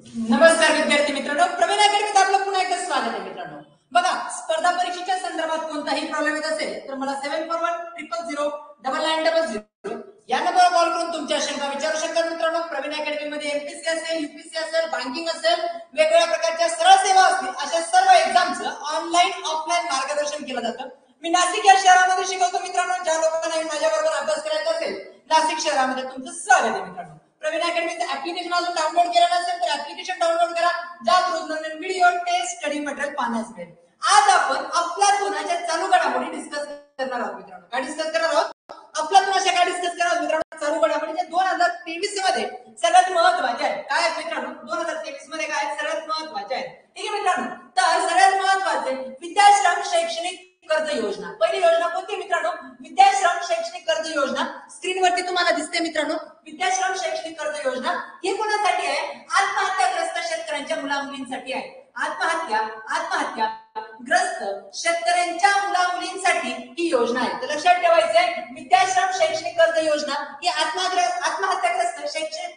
नमस्कार विद्यार्थी मित्रांनो, प्रवीण अकॅडमीत आपलं पुन्हा एकदा स्वागत आहे मित्रांनो. बघा, स्पर्धा परीक्षेच्या संदर्भात कोणताही प्रॉब्लेम येत असेल तर मला 7410009900 या नंबरवर कॉल करून तुमच्या शंका विचारू शकता मित्रांनो. प्रवीण अकॅडमी मध्ये एमपीसी असेल, यूपीसी असेल, बँकिंग असेल, वेगवेगळ्या प्रकारच्या सरळ सेवा असतील, अशा सर्व एक्झामचं ऑनलाईन ऑफलाईन मार्गदर्शन केलं जातं. मी नाशिक या शहरामध्ये शिकवतो मित्रांनो. ज्या लोकांना माझ्याबरोबर अभ्यास करायचा असेल नाशिक शहरामध्ये तुमचं स्वागत आहे मित्रांनो. प्रवीण अकॅडमीचं ऍप्लिकेशन अजून डाउनलोड केलं नसेल तर ऍप्लिकेशन डाउनलोड करा, ज्यात रोज नवीन व्हिडिओ, टेस्ट, स्टडी मटेरियल पाहण्यास मिळेल. आज आपण अफलातूनच्या चालू घडामोडी डिस्कस करणार आहोत मित्रांनो. काय डिस्कस करणार आहोत? अफलातून अशा काय डिस्कस करणार आहोत मित्रांनो? चालू घडामोडी 2023 मध्ये सगळ्यात महत्त्वाच्या आहेत. काय मित्रांनो? 2023 मध्ये काय सगळ्यात महत्त्वाच्या आहेत? ठीक आहे मित्रांनो. तर सगळ्यात महत्त्वाचे विद्याश्रम शैक्षणिक कर्ज योजना. पहिली योजना कोणती मित्रांनो? विद्याश्रम शैक्षणिक कर्ज योजना. स्क्रीनवरती तुम्हाला दिसते मित्रांनो, विद्याश्रम शैक्षणिक कर्ज योजना. हे कोणासाठी आहे? आत्महत्याग्रस्त शेतकऱ्यांच्या मुला मुलींसाठी आहे. आत्महत्याग्रस्त शेतकऱ्यांच्या मुला मुलींसाठी ही योजना आहे. तर लक्षात ठेवायचं आहे, विद्याश्रम शैक्षणिक कर्ज योजना ही आत्महत्याग्रस्त शैक्षणिक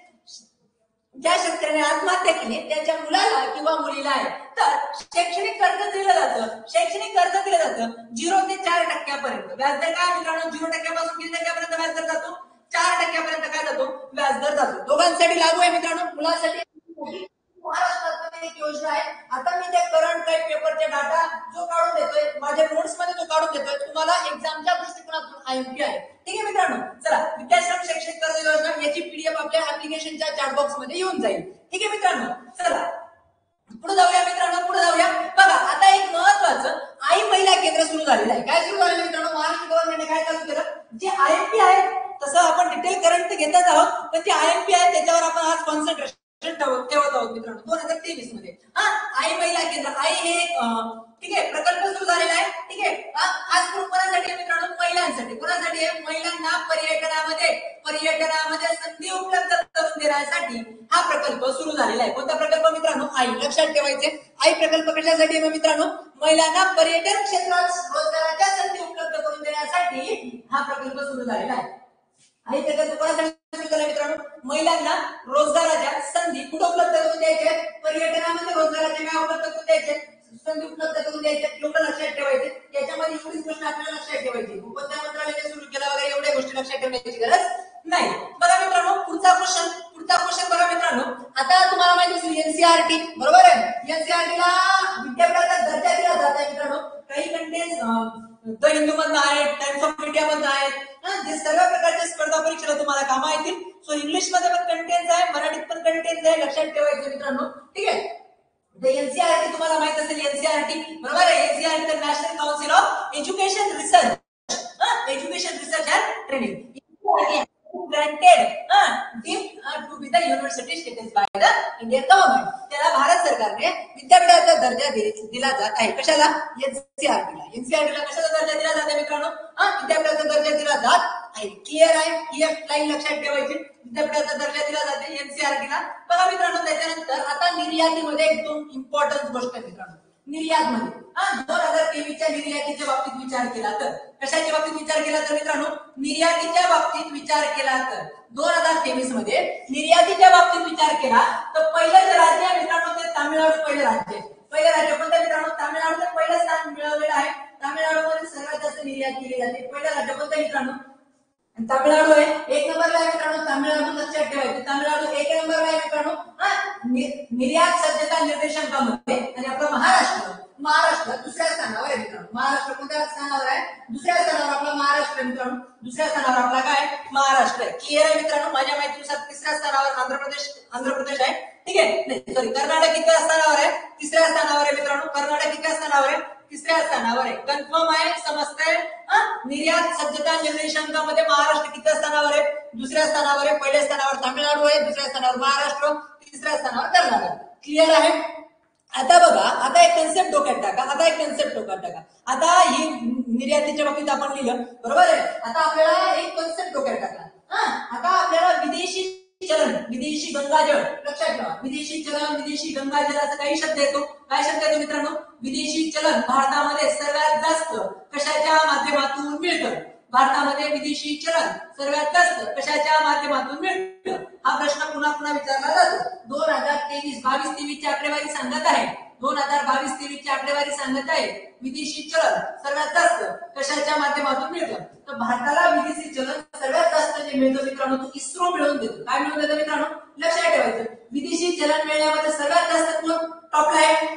ज्या शेतकऱ्याने आत्महत्या केली त्याच्या मुलाला किंवा मुलीला आहे तर शैक्षणिक कर्ज दिलं जातं. शैक्षणिक कर्ज दिलं जातं 0 ते 4% व्याजदर. काय मित्रांनो? 0% पासून किती टक्क्यापर्यंत व्याजदर जातो? 4% काय जातो? व्याजदर जातो. दोघांसाठी लागू आहे मित्रांनो. मुलांसाठी महाराष्ट्रात एक योजना आहे. आता मी त्या करंट काही पेपरचे डाटा जो काढून देतोय, माझ्या नोट्स मध्ये जो काढून देतोय, तुम्हाला एक्झामच्या दृष्टिकोनातून आयएमपी आहे. ठीक आहे मित्रांनो. चला, विद्याश्रम शैक्षणिक कर्ज योजना याची पीडीएफ आपल्या ऍप्लिकेशनच्या चॅट बॉक्स मध्ये येऊन जाईल. ठीक आहे मित्रांनो. चला पुढे जाऊया मित्रांनो, पुढे जाऊया. बघा, आता एक महत्वाचं आई महिला केंद्र सुरू झालेलं आहे. काय सुरू झालं मित्रांनो? महाराष्ट्र गव्हर्नमेंटने काय चालू केलं? जे आयएमपी आहे तसं आपण डिटेल करंट घेतच आहोत, पण जे आयएमपी आहे त्याच्यावर आपण आज कॉन्सन्ट्रेशन ठेवत आहोत मित्रांनो. 2023 मध्ये आई महिला केंद्र, आई हे ठीक आहे प्रकल्प सुरू झालेला आहे. ठीक आहे. आज कोणासाठी मित्रांनो? महिलांसाठी. कोणासाठी आहे? महिलांना पर्यटनामध्ये संधी उपलब्ध करून देण्यासाठी हा प्रकल्प सुरू झालेला आहे. कोणता प्रकल्प मित्रांनो? आई. लक्षात ठेवायचे, आई प्रकल्प कशासाठी आहे मित्रांनो? महिलांना पर्यटन क्षेत्रात रोजगाराच्या संधी उपलब्ध करून देण्यासाठी हा प्रकल्प सुरू झालेला आहे. आई प्रकल्प कोणासाठी सुरू झाला मित्रांनो? महिलांना रोजगाराच्या संधी कुठे उपलब्ध करून द्यायचे? पर्यटनामध्ये रोजगाराच्या काय उपलब्ध करून द्यायचे? संधी उपलब्ध करून द्यायचे. एवढं लक्षात ठेवायचे. याच्यामध्ये एवढीच गोष्ट आपल्याला लक्षात ठेवायची. भूपत्या मंत्रालयाने सुरू केला वगैरे एवढ्या गोष्टी लक्षात ठेवण्याची गरज नाही. बघा मित्रांनो, पुढचा क्वेश्चन बघा मित्रांनो. आता तुम्हाला माहिती असेल एनसीआरटी, बरोबर आहे? एनसीआरटीला विद्यापीठाचा दर्जा दिला जात आहे मित्रांनो. काही कंटेंट द हिंदू मधनं आहेत, टाइम्स ऑफ इंडिया मधनं आहेत, जे सर्व प्रकारच्या स्पर्धा परीक्षेला तुम्हाला कामा येतील. सो इंग्लिश मध्ये पण कंटेंट आहे, मराठीत पण कंटेंट आहे. लक्षात ठेवायचं मित्रांनो. ठीक आहे. एनसीआरटी तुम्हाला माहित असेल, एनसीआरटी बरोबर आहे. NCERT the national council of education research and training granted to be the university status by the Indian government. त्याला भारत सरकारने विद्यापीठाचा दर्जा दिला जात आहे. कशाला? एनसीआरटीला. एनसीआरटीला कशाचा दर्जा दिला जात आहे मित्रांनो? विद्यापीठाचा दर्जा दिला जात आहे. क्लिअर आहे? ही लाईन लक्षात ठेवायची. विद्यापीठाचा दर्जा दिला जाते एनसीआरटीला. बघा मित्रांनो, त्याच्यानंतर आता निर्यातीमध्ये एकदम इम्पॉर्टंट गोष्ट मित्रांनो. निर्यातमध्ये 2023च्या निर्यातीच्या बाबतीत विचार केला तर, कशाच्या बाबतीत विचार केला तर मित्रांनो? निर्यातीच्या बाबतीत विचार केला तर 2023 मध्ये निर्यातीच्या बाबतीत विचार केला तर पहिलं जे राज्य आहे मित्रांनो ते तामिळनाडू. पहिलं राज्य कोणतं मित्रांनो? तामिळनाडूचं पहिलं स्थान मिळवलेलं आहे. तामिळनाडूमध्ये सर्वात जास्त निर्यात केली जाते. पहिलं राज्य कोणतं मित्रांनो? तामिळनाडू आहे. 1 नंबरला आहे मित्रांनो तामिळनाडू. लक्षात ठेवायचं, तामिळनाडू 1 नंबरला आहे मित्रांनो निर्यात सज्जता निर्देशांकामध्ये. आणि आपला महाराष्ट्र दुसऱ्या स्थानावर आहे मित्रांनो. महाराष्ट्र कोणत्या स्थानावर आहे? दुसऱ्या स्थानावर आपला महाराष्ट्र मित्रांनो. दुसऱ्या स्थानावर आपला काय? महाराष्ट्र आहे. क्लिअर आहे मित्रांनो? माझ्या माहितीनुसार तिसऱ्या स्थानावर आंध्र प्रदेश आहे. ठीक आहे. नाही सॉरी, कर्नाटक कितव्या स्थानावर आहे? तिसऱ्या स्थानावर आहे मित्रांनो. कर्नाटक कितव्या स्थानावर आहे? तिसऱ्या स्थानावर आहे. कन्फर्म आहे? समजतंय? निर्यात सज्जता निर्देशांकामध्ये महाराष्ट्र कितव्या स्थानावर आहे? दुसऱ्या स्थानावर आहे. पहिल्या स्थानावर तामिळनाडू आहे, दुसऱ्या स्थानावर महाराष्ट्र, तिसऱ्या स्थानावर कर्नाटक. क्लिअर आहे? आता बघा, आता एक कन्सेप्ट डोक्यात टाका. आता ही निर्यातीच्या बाबतीत आपण लिहिलं, बरोबर आहे. आता आपल्याला एक कन्सेप्ट डोक्यात टाका. आता आपल्याला विदेशी चलन, विदेशी गंगाजळ लक्षात ठेवा. विदेशी चलन, विदेशी गंगाजळ असं काही शब्द येतो. काय शब्द येतो मित्रांनो? विदेशी चलन भारतामध्ये सर्वात जास्त कशाच्या माध्यमातून मिळतं? भारतामध्ये विदेशी चलन सर्वात जास्त कशाच्या माध्यमातून मिळतं? हा प्रश्न पुन्हा पुन्हा विचारला जातो. 2023-22-23 ची आकडेवारी सांगत आहे. 2022-23 ची आकडेवारी सांगत आहे विदेशी चलन सर्वात जास्त कशाच्या माध्यमातून मिळतं? तर भारताला विदेशी चलन सर्वात जास्त जे मिळतं मित्रांनो तो इस्रो मिळवून देतो. काय मिळवून देतो मित्रांनो? लक्षात ठेवायचं. विदेशी चलन मिळण्यामध्ये सर्वात जास्त कोण टॉपला आहे?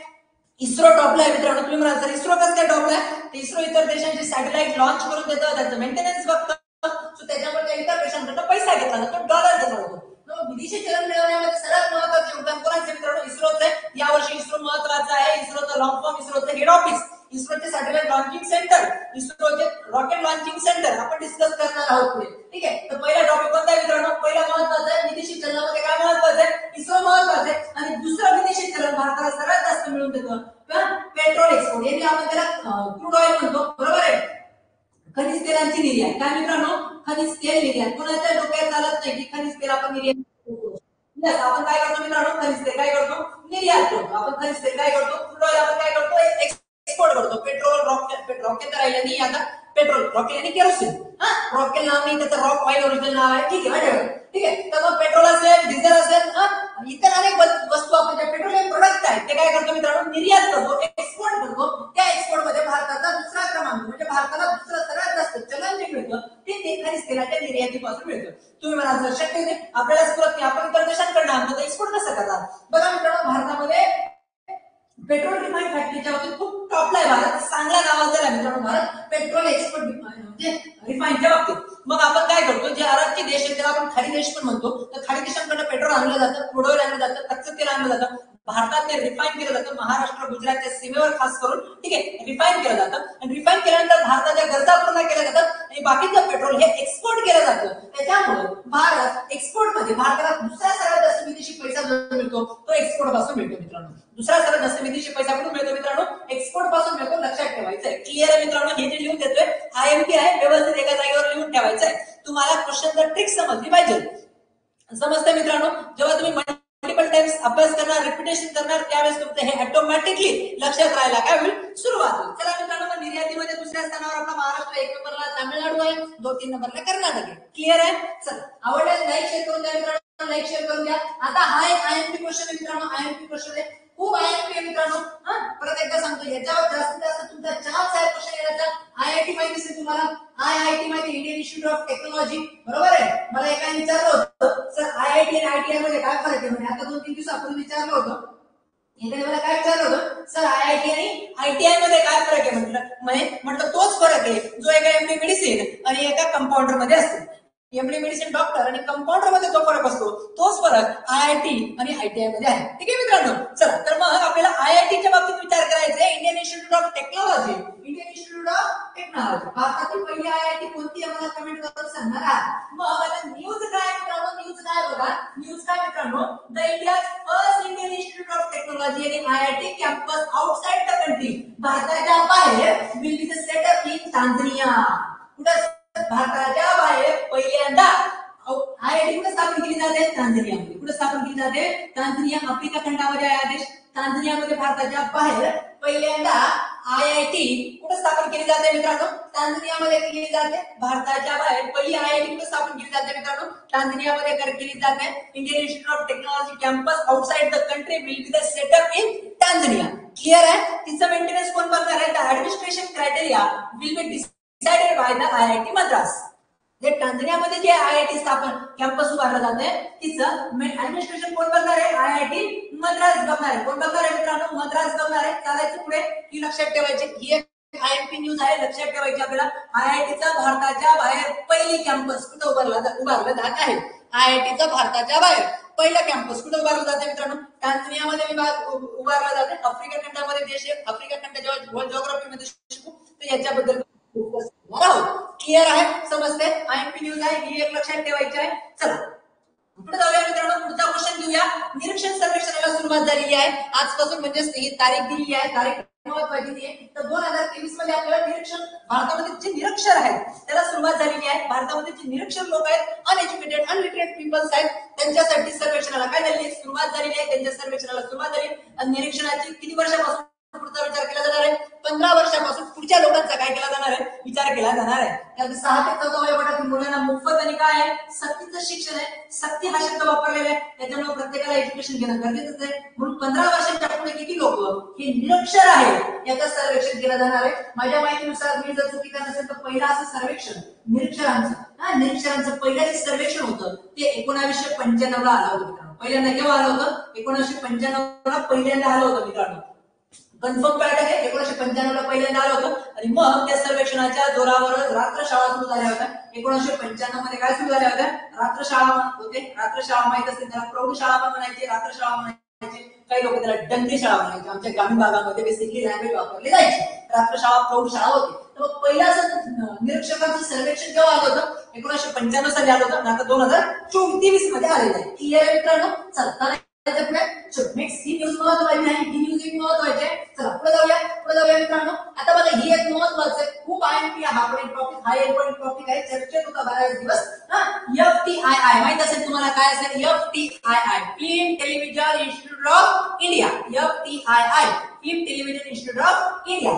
इस्रो टॉपला आहे मित्रांनो. तुम्ही म्हणाल सर इस्रो कसं काय टॉपला आहे? इस्रो इतर देशांचे सॅटेलाइट लॉन्च करून देतं, त्याचं मेंटेनन्स बघतं, सो त्याच्यामध्ये इतर देशांकडून पैसा घेतला जातो, डॉलर घेतला जातो. विदेशी चलन मिळवण्यामध्ये सर्वात महत्त्वाचे योगदान कोणाचे मित्रांनो? इस्रोचं आहे. यावर्षी इस्रो महत्त्वाचं आहे. इस्रोचं लॉंग फॉर्म, इस्रोचं हेड ऑफिस, इस्रोचे सॅटेलाइट लॉन्चिंग सेंटर, इस्रोचे रॉकेट लॉन्चिंग सेंटर आपण डिस्कस करणार आहोत पुढे. ठीक आहे. तर पहिला टॉपिक कोणता आहे मित्रांनो? पहिला महत्त्वाचा आहे विदेशी चलनामध्ये काय महत्त्वाचं आहे? इस्रो महत्त्वाचं आहे. आणि दुसरं विदेशी चलन भारताला सर्वात जास्त मिळवून देतं पेट्रोल एक्सपोर्ट, यानी आपण त्याला क्रूड ऑइल म्हणतो, बरोबर आहे. खनिज तेलांची निर्यात. काय मित्रांनो? खनिज तेल निर्यात. कोणाच्या डोक्यात चालत नाही की खनिज तेल आपण निर्यात करतो. यस, आपण काय करतो मित्रांनो? खनिज तेल काय करतो? निर्यात करतो. आपण खनिज तेल काय करतो? क्रूड ऑइल आपण काय करतो? एक्सपोर्ट करतो. पेट्रोल, रॉकेल तर राहिलं नाही आता. पेट्रोल, रॉकेल आणि केरोसिन. रॉकेल नाव नाही, त्याचं रॉक ऑइल ओरिजिनल नाव आहे. ठीक आहे, ठीक आहे. तर मग पेट्रोल असेल, डिझेल असेल, इतर अनेक वस्तू आपण ज्या पेट्रोलियम प्रोडक्ट आहेत ते काय करतो मित्रांनो? निर्यात करतो, एक्सपोर्ट करतो. त्या एक्सपोर्ट मध्ये भारताचा दुसरा क्रमांक, म्हणजे भारताला दुसरं सर्वात जास्त चलन जे मिळतं ते खनिज तेलाच्या निर्यातीपासून मिळतं. तुम्ही म्हणाल सर शक्य नाही, आपल्याला सुरत नाही, आपण इतर देशांकडून आणतो, तर एक्सपोर्ट कसं करतात? बघा मित्रांनो, भारतामध्ये पेट्रोल रिफाईन फॅक्टरीच्या बाबतीत खूप टॉपला आहे भारत. चांगला नावाजलेला आहे मित्रांनो भारत पेट्रोल एक्सपोर्ट म्हणजे रिफाईनच्या बाबतीत. मग आपण काय करतो? जे अरबचे देश आहेत त्याला आपण खाडी देश पण म्हणतो, तर खाडी देशांकडून पेट्रोल आणलं जातं, क्रूड ऑइल आणलं जातं, कच्चं तेल आणलं जातं. भारतात ते रिफाईन केलं जातं, महाराष्ट्र गुजरातच्या सीमेवर खास करून. ठीक आहे, रिफाईन केलं जातं आणि रिफाईन केल्यानंतर भारताच्या गरजा पूर्ण केल्या जातात आणि बाकीचं पेट्रोल हे एक्सपोर्ट केलं जातं. त्याच्यामुळे भारत एक्सपोर्ट मध्ये भारताला दुसरा सर्वात जास्त विदेशी पैसा मिळतो तो एक्सपोर्ट पासून मिळतो मित्रांनो. दुसरा सर्वात जास्त विदेशी पैसा कुठून मिळतो मित्रांनो? एक्सपोर्ट पासून मिळतो. लक्षात ठेवायचं आहे. क्लिअर आहे मित्रांनो? हे जे लिहून देतोय IMP आहे, व्यवस्थित एका जागेवर लिहून ठेवायचं आहे. तुम्हाला क्वेश्चनचा ट्रिक समजली पाहिजे. समजतं मित्रांनो? जेव्हा तुम्ही मल्टिपल टाइम्स अभ्यास करणार, रिपिटेशन करणार, त्यावेळेस तुमचं हे ऑटोमॅटिकली लक्षात राहायला काय होईल? सुरुवात होईल. चला मित्रांनो, निर्यातीमध्ये दुसऱ्या स्थानावर आपला महाराष्ट्र, 1 नंबरला तामिळनाडू आहे, 2-3 नंबरला कर्नाटक आहे. क्लिअर आहे? चला, आवडल्यास लाईक शेअर करून द्या मित्रांनो, लाईक शेअर करून द्या. आता हा एक IMP क्वेश्चन आहे मित्रांनो, IMP क्वेश्चन आहे, खूप IMP आहे मित्रांनो. परत एकदा सांगतो, याच्यावर जास्तीत जास्त तुमचा चान्स आहे क्वेश्चन येण्याचा. IIT माहिती असेल तुम्हाला, IIT माहिती, इंडियन इन्स्टिट्यूट ऑफ टेक्नॉलॉजी, बरोबर आहे. मला एकाने विचारलं होतं सर IIT आणि ITI मध्ये काय फरक आहे म्हणे. आता 2-3 दिवसापूर्वी विचारलं होतं, एकाने मला काय विचारलं होतं, सर IIT आणि ITI मध्ये काय फरक आहे म्हटलं तोच फरक आहे जो एका MD मेडिसिन आणि एका कंपाऊंडर मध्ये असतो. MD मेडिसिन डॉक्टर आणि कंपाऊंडर मध्ये जो फरक असतो तोच फरक IIT आणि ITI मध्ये आहे. ठीक आहे मित्रांनो? चला, तर मग आपल्याला IIT च्या बाबतीत विचार करायचा आहे. Indian institute of technology, Indian institute of technology. भारतातील पहिली IIT कोणती आहे मला कमेंट करून सांगणार आहात. मग आता न्यूज काय मित्रांनो? न्यूज काय बघा, न्यूज काय मित्रांनो? The India's first Indian institute of technology आणि IIT campus outside the country, भारताच्या बाहेर, will be the setup in Tanzania. कुठे? भारताच्या बाहेर पहिल्यांदा IIT कुठे स्थापन केली जाते? तांझानियामध्ये. कुठे स्थापन केली जाते? तांझानिया, आफ्रिका खंडामध्ये आहे हा देश. तांझानियामध्ये भारताच्या बाहेर पहिल्यांदा IIT कुठे स्थापन केली जाते मित्रांनो? तांझानियामध्ये केली जाते. भारताच्या बाहेर पहिली IIT कुठे स्थापन केली जाते मित्रांनो? तांझानियामध्ये केली जाते. Indian institute of technology campus outside the country will be the setup in Tanzania. Clear आहे? तिचं मेंटेनन्स कोण करणार आहे? The administration criteria will be decided by the IIT Madras. जे तांझानियामध्ये जे IIT स्थापन कॅम्पस उभारलं जाते तिचं ऍडमिनिस्ट्रेशन कोण करणार आहे? IIT मद्रास करणार आहे. कोण करणार आहे मित्रांनो? मद्रास करणार आहे. चालायचं पुढे, ही लक्षात ठेवायची. ही एक IMP न्यूज आहे, लक्षात ठेवायची आपल्याला. IITचा भारताच्या बाहेर पहिली कॅम्पस कुठे उभारलं जात आहे? IITचा भारताच्या बाहेर पहिला कॅम्पस कुठे उभारलं जाते मित्रांनो? तांझानियामध्ये उभारला जाते. आफ्रिका खंडामध्ये देश आहे. आफ्रिका खंड जेव्हा वर्ल्ड जिओग्राफी मध्ये शिकू तर याच्याबद्दल क्लिअर आहे? समजते? IMP न्यूज आहे, ही एक लक्षात ठेवायची आहे. चला पुढे जाऊया मित्रांनो, पुढचा क्वेश्चन घेऊया. निरीक्षण सर्वेक्षणाला सुरुवात झालेली आहे आजपासून, म्हणजे ही तारीख दिलेली आहे, तारीख महत्वाची आहे. तर 2023 मध्ये आपल्याला निरीक्षण, भारतामध्ये जे निरक्षर आहेत त्याला सुरुवात झालेली आहे. भारतामध्ये जे निरक्षर लोक आहेत, अनएज्युकेटेड अनलिटरेट पीपल्स आहेत, त्यांच्यासाठी सर्वेक्षणाला काय झालेली आहे? सुरुवात झालेली आहे. त्यांच्या सर्वेक्षणाला सुरुवात झाली आणि निरीक्षणाची किती वर्षापासून पुढचा विचार केला जाणार आहे, 15 वर्षापासून पुढच्या लोकांचा काय केला जाणार आहे, विचार केला जाणार आहे. त्यात 6 ते 14 वयोगटातील मुलांना मोफत आणि काय आहे, सक्तीचं शिक्षण आहे. सक्ती हा शब्द वापरलेला आहे, त्याच्यामुळे प्रत्येकाला एज्युकेशन घेणं गरजेचं आहे. म्हणून 15 वर्षांच्या पुढे किती लोक हे निरक्षर आहेत याचं सर्वेक्षण केलं जाणार आहे. माझ्या माहितीनुसार मी जर चुकीचा नसेल तर पहिला असं सर्वेक्षण निरक्षरांचं पहिलं सर्वेक्षण होतं ते 1995 ला आलं होतं मित्रांनो. पहिल्यांदा केव्हा आलं होतं, 1995 ला पहिल्यांदा आलं होतं मित्रांनो. कन्फर्म पॅटर्न आहे, 1995 ला पहिल्यांदा आलं होतं. आणि मग त्या सर्वेक्षणाच्या जोरावरच रात्रशाळा सुरू झाल्या होत्या. 1995 मध्ये काय सुरू झाल्या होत्या, रात्रशाळा होते. रात्रशाळा माहित असेल त्याला प्रौढशाळा पण म्हणायची, रात्रशाळा म्हणायची, काही लोक त्याला डंगरी शाळा म्हणायचे. आमच्या ग्रामीण भागामध्ये बेसिकली लँग्वेज वापरली जायची. रात्रशाळा प्रौढशाळा होती. तर पहिलं असं निरीक्षकांचं सर्वेक्षण केव्हा आलं होतं, 1995 साली आलं होतं. आता 2023 मध्ये आलेलं आहे. क्लिअर आहे मित्रांनो. चला नेक्स्ट ही न्यूज महत्वाची आहे, ही न्यूज एक महत्वाची आहे. चला पुढे जाऊया मित्रांनो. आता बघा ही एक महत्वाचं आहे, खूप IMP हा टॉपिक, हा इम्पॉर्टंट टॉपिक आहे, चर्चेत होता बऱ्याच दिवस. FTII माहित असेल तुम्हाला काय असेल, FTII film television institute of India. FTII film television institute of India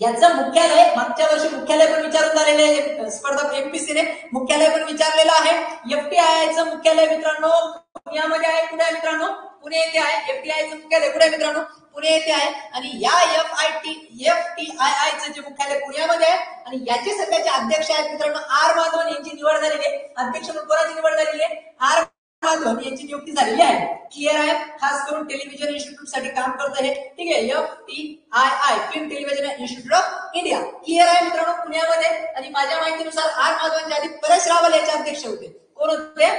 याचं मुख्यालय, मागच्या वर्षी मुख्यालय पण विचारून झालेले आहे स्पर्धक MPSC मुख्यालय पण विचारलेलं आहे. FTII चं मुख्यालय मित्रांनो पुण्यामध्ये आहे. कुठे आहे मित्रांनो, पुणे येथे आहे. FTII चं मुख्यालय कुठे आहे मित्रांनो, पुणे येथे आहे. आणि या FTII चं जे मुख्यालय पुण्यामध्ये आहे आणि याचे सध्याचे अध्यक्ष आहेत मित्रांनो R माधवन यांची निवड झालेली आहे. अध्यक्ष म्हणून कोणाची निवड झालेली आहे, R माधवन यांची नियुक्ती झालेली आहे. क्लिअर आहे. खास करून टेलिव्हिजन इन्स्टिट्यूट साठी काम करत आहे. ठीक आहे, FTII film television institute of India. Clear आहे मित्रांनो, पुण्यामध्ये. आणि माझ्या माहितीनुसार R माधवनच्या आधी परेश रावल याचे अध्यक्ष होते. कोण होते,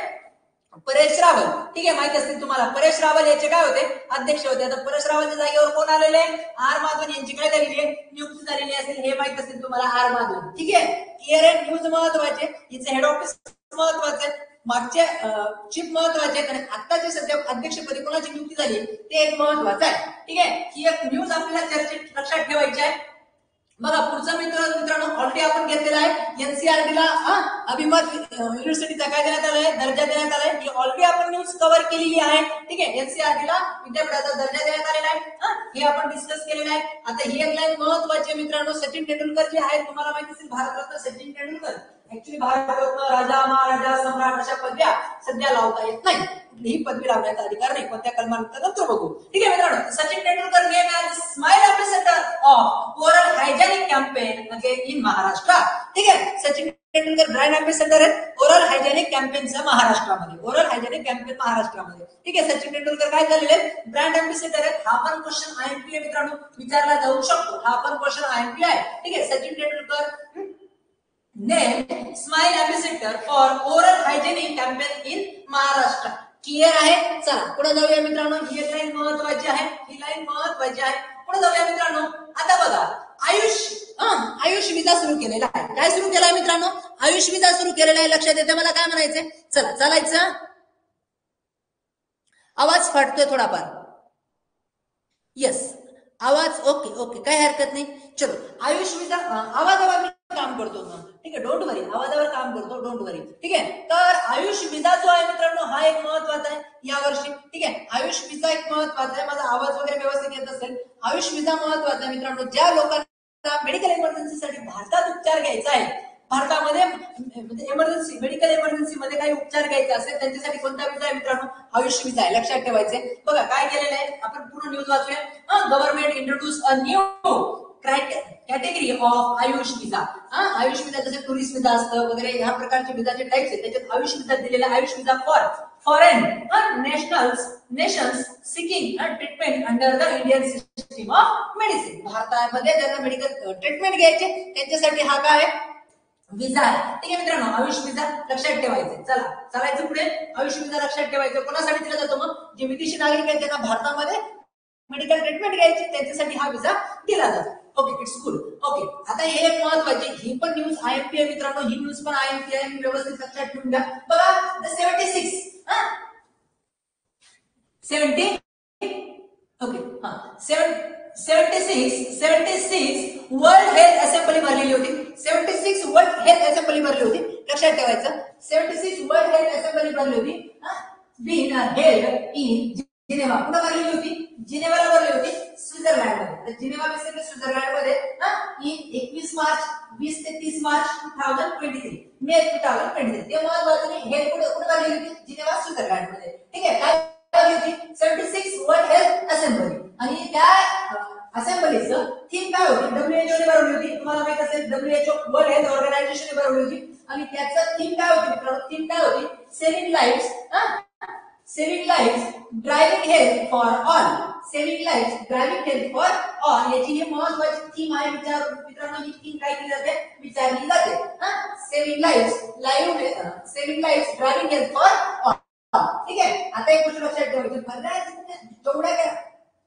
परेश रावल. ठीक आहे, माहिती असतील तुम्हाला. परेश रावल याचे काय होते, अध्यक्ष होते. आता परेश रावलच्या जागेवर कोण आलेले, R माधवन यांची काय झालेली आहे, नियुक्ती झालेली असेल. हे माहित असेल तुम्हाला, R माधवन. ठीक आहे, क्लिअर आहे. न्यूज महत्वाचे, हिचे हेड ऑफिस महत्वाचे, मागचे चीफ महत्वाचे आहेत. आणि आताचे सध्या अध्यक्षपदी कोणाची नियुक्ती झाली ते एक महत्वाचं आहे. ठीक आहे, ही एक न्यूज आपल्याला चर्चेत लक्षात ठेवायची आहे. बघा पुढचा मित्रांनो ऑलरेडी आपण घेतलेला आहे. NCERT ला अभिमत युनिव्हर्सिटीचा काय देण्यात आलाय, दर्जा देण्यात आलाय. ही ऑलरेडी आपण न्यूज कव्हर केलेली आहे. ठीक आहे, NCERT ला विद्यापीठाचा दर्जा देण्यात आलेला आहे. हे आपण डिस्कस केलेलं आहे. आता ही एक लाईन महत्वाची आहे मित्रांनो. सचिन तेंडुलकर जे आहेत, तुम्हाला माहिती असेल भारतरत्न सचिन तेंडुलकर. ऍक्च्युली भारतरत्न, राजा, महाराजा, सम्राट अशा पदव्या सध्या लावता येत नाही. कुठलीही पदवी लावण्याचा अधिकार नाही. कोणत्या कलमानंतर नंतर बघू. ठीक आहे मित्रांनो, Sachin Tendulkar name as smile ambassador of oral hygienic campaign in Maharashtra. ठीक आहे, सचिन तेंडुलकर ब्रँड अम्बॅसेडर आहेत ओरल हायजेनिक कॅम्पेनचं महाराष्ट्रामध्ये. ओरल हायजेनिक कॅम्पेन महाराष्ट्रामध्ये. ठीक आहे, सचिन तेंडुलकर काय झालेले आहेत, ब्रँड अम्बॅसेडर आहेत. हा पण क्वेश्चन IMP मित्रांनो विचारला जाऊ शकतो. हा पण क्वेश्चन IMP आहे. ठीक आहे, Sachin Tendulkar name smile ambassador for oral hygienic campaign in Maharashtra. Clear आहे. चला पुढे जाऊया मित्रांनो. ही लाईन महत्वाची आहे, ही लाईन महत्वाची आहे. पुढे जाऊया मित्रांनो. आता बघा आयुष विजा सुरू केलेला आहे. काय सुरू केलाय मित्रांनो, आयुष विजा सुरू केलेला आहे. लक्षात येते मला काय म्हणायचंय. चला चालायचं. आवाज फाटतोय थोडाफार. येस, आवाज ओके काही हरकत नाही. चलो आयुष विजा आवाजावर काम करतो ना. ठीक आहे, डोंट वरी, आवाजावर काम करतो, डोंट वरी. ठीक आहे, तर आयुष विजा जो आहे मित्रांनो हा एक महत्वाचा आहे यावर्षी. ठीक आहे, आयुष विजा एक महत्वाचा आहे. माझा आवाज वगैरे व्यवस्थित येत असेल. आयुष विजा महत्वाचा आहे मित्रांनो. ज्या लोकांना मेडिकल इमर्जन्सीसाठी भारतात उपचार घ्यायचा आहे, भारतामध्ये म्हणजे मेडिकल इमर्जन्सी मध्ये काही उपचार घ्यायचे असेल त्यांच्यासाठी कोणता विजा आहे मित्रांनो, आयुष विजा आहे. लक्षात ठेवायचे. बघा काय केलेलं आहे, आपण पूर्ण न्यूज वाचूया. Government introduce a new category of Ayush visa. Ayush visa जसे टुरिस्ट विजा असतं वगैरे ह्या प्रकारचे विजाचे टाइप्स आहेत. त्याच्यात आयुष विजा दिलेला Ayush visa for foreign nations seeking treatment under the Indian system of medicine. भारतामध्ये ज्यांना मेडिकल ट्रीटमेंट घ्यायचे त्यांच्यासाठी हा काय विजा आहे. ठीक आहे मित्रांनो, आयुष विजा लक्षात ठेवायचे. चला चालायचं पुढे. आयुष विजा लक्षात ठेवायचं. कोणासाठी दिला जातो, मग जे विदेशी नागरिक आहेत त्यांना भारतामध्ये मेडिकल ट्रीटमेंट घ्यायची त्यांच्यासाठी हा विजा दिला जातो. Okay, it's good. ओके, आता हे एक महत्वाची, ही पण न्यूज IMP आहे मित्रांनो. ही न्यूज पण IMP आहे, व्यवस्थित लक्षात ठेवून घ्या. बघा 76 वर्ल्ड हेल्थ असेंब्ली भरलेली होती. 76 वर्ल्ड हेल्थ असेंब्ली भरली होती. लक्षात ठेवायचं. 76 वर्ल्ड हेल्थ असेंब्ली भरली होती. बीन हेल्ड इन जिनेवा कुठं भरलेली होती? जिनेवाला भरली होती, स्वित्झर्लंड मध्ये. जिनेवा बेसिकली स्वित्झर्लंड मध्ये in 21 मार्च 20 ते 30 मार्च 2023 मे 2023 ते महत्वाचं हे कुठे भरलेली होती? जिनेवा स्वित्झर्लंड मध्ये. ठीक आहे. काय भरली होती? 76 वर्ल्ड हेल्थ असेंब्ली. आणि त्या असेंब्लीचं थीम काय होती? WHO ने बनवली होती. तुम्हाला माहित असेल WHO वर्ल्ड हेल्थ ऑर्गनायझेशन ने बनवली होती. आणि त्याचं थीम काय होती मित्रांनो? थीम काय होती? Saving lives driving health for all. Saving lives driving health for all याची ही महत्वाची थीम आहे. मित्रांनो ही थीम काय केली जाते? विचारली जाते. Saving lives driving health for all. ठीक आहे. आता एक गोष्ट लक्षात ठेवायची, जेवढ्या काय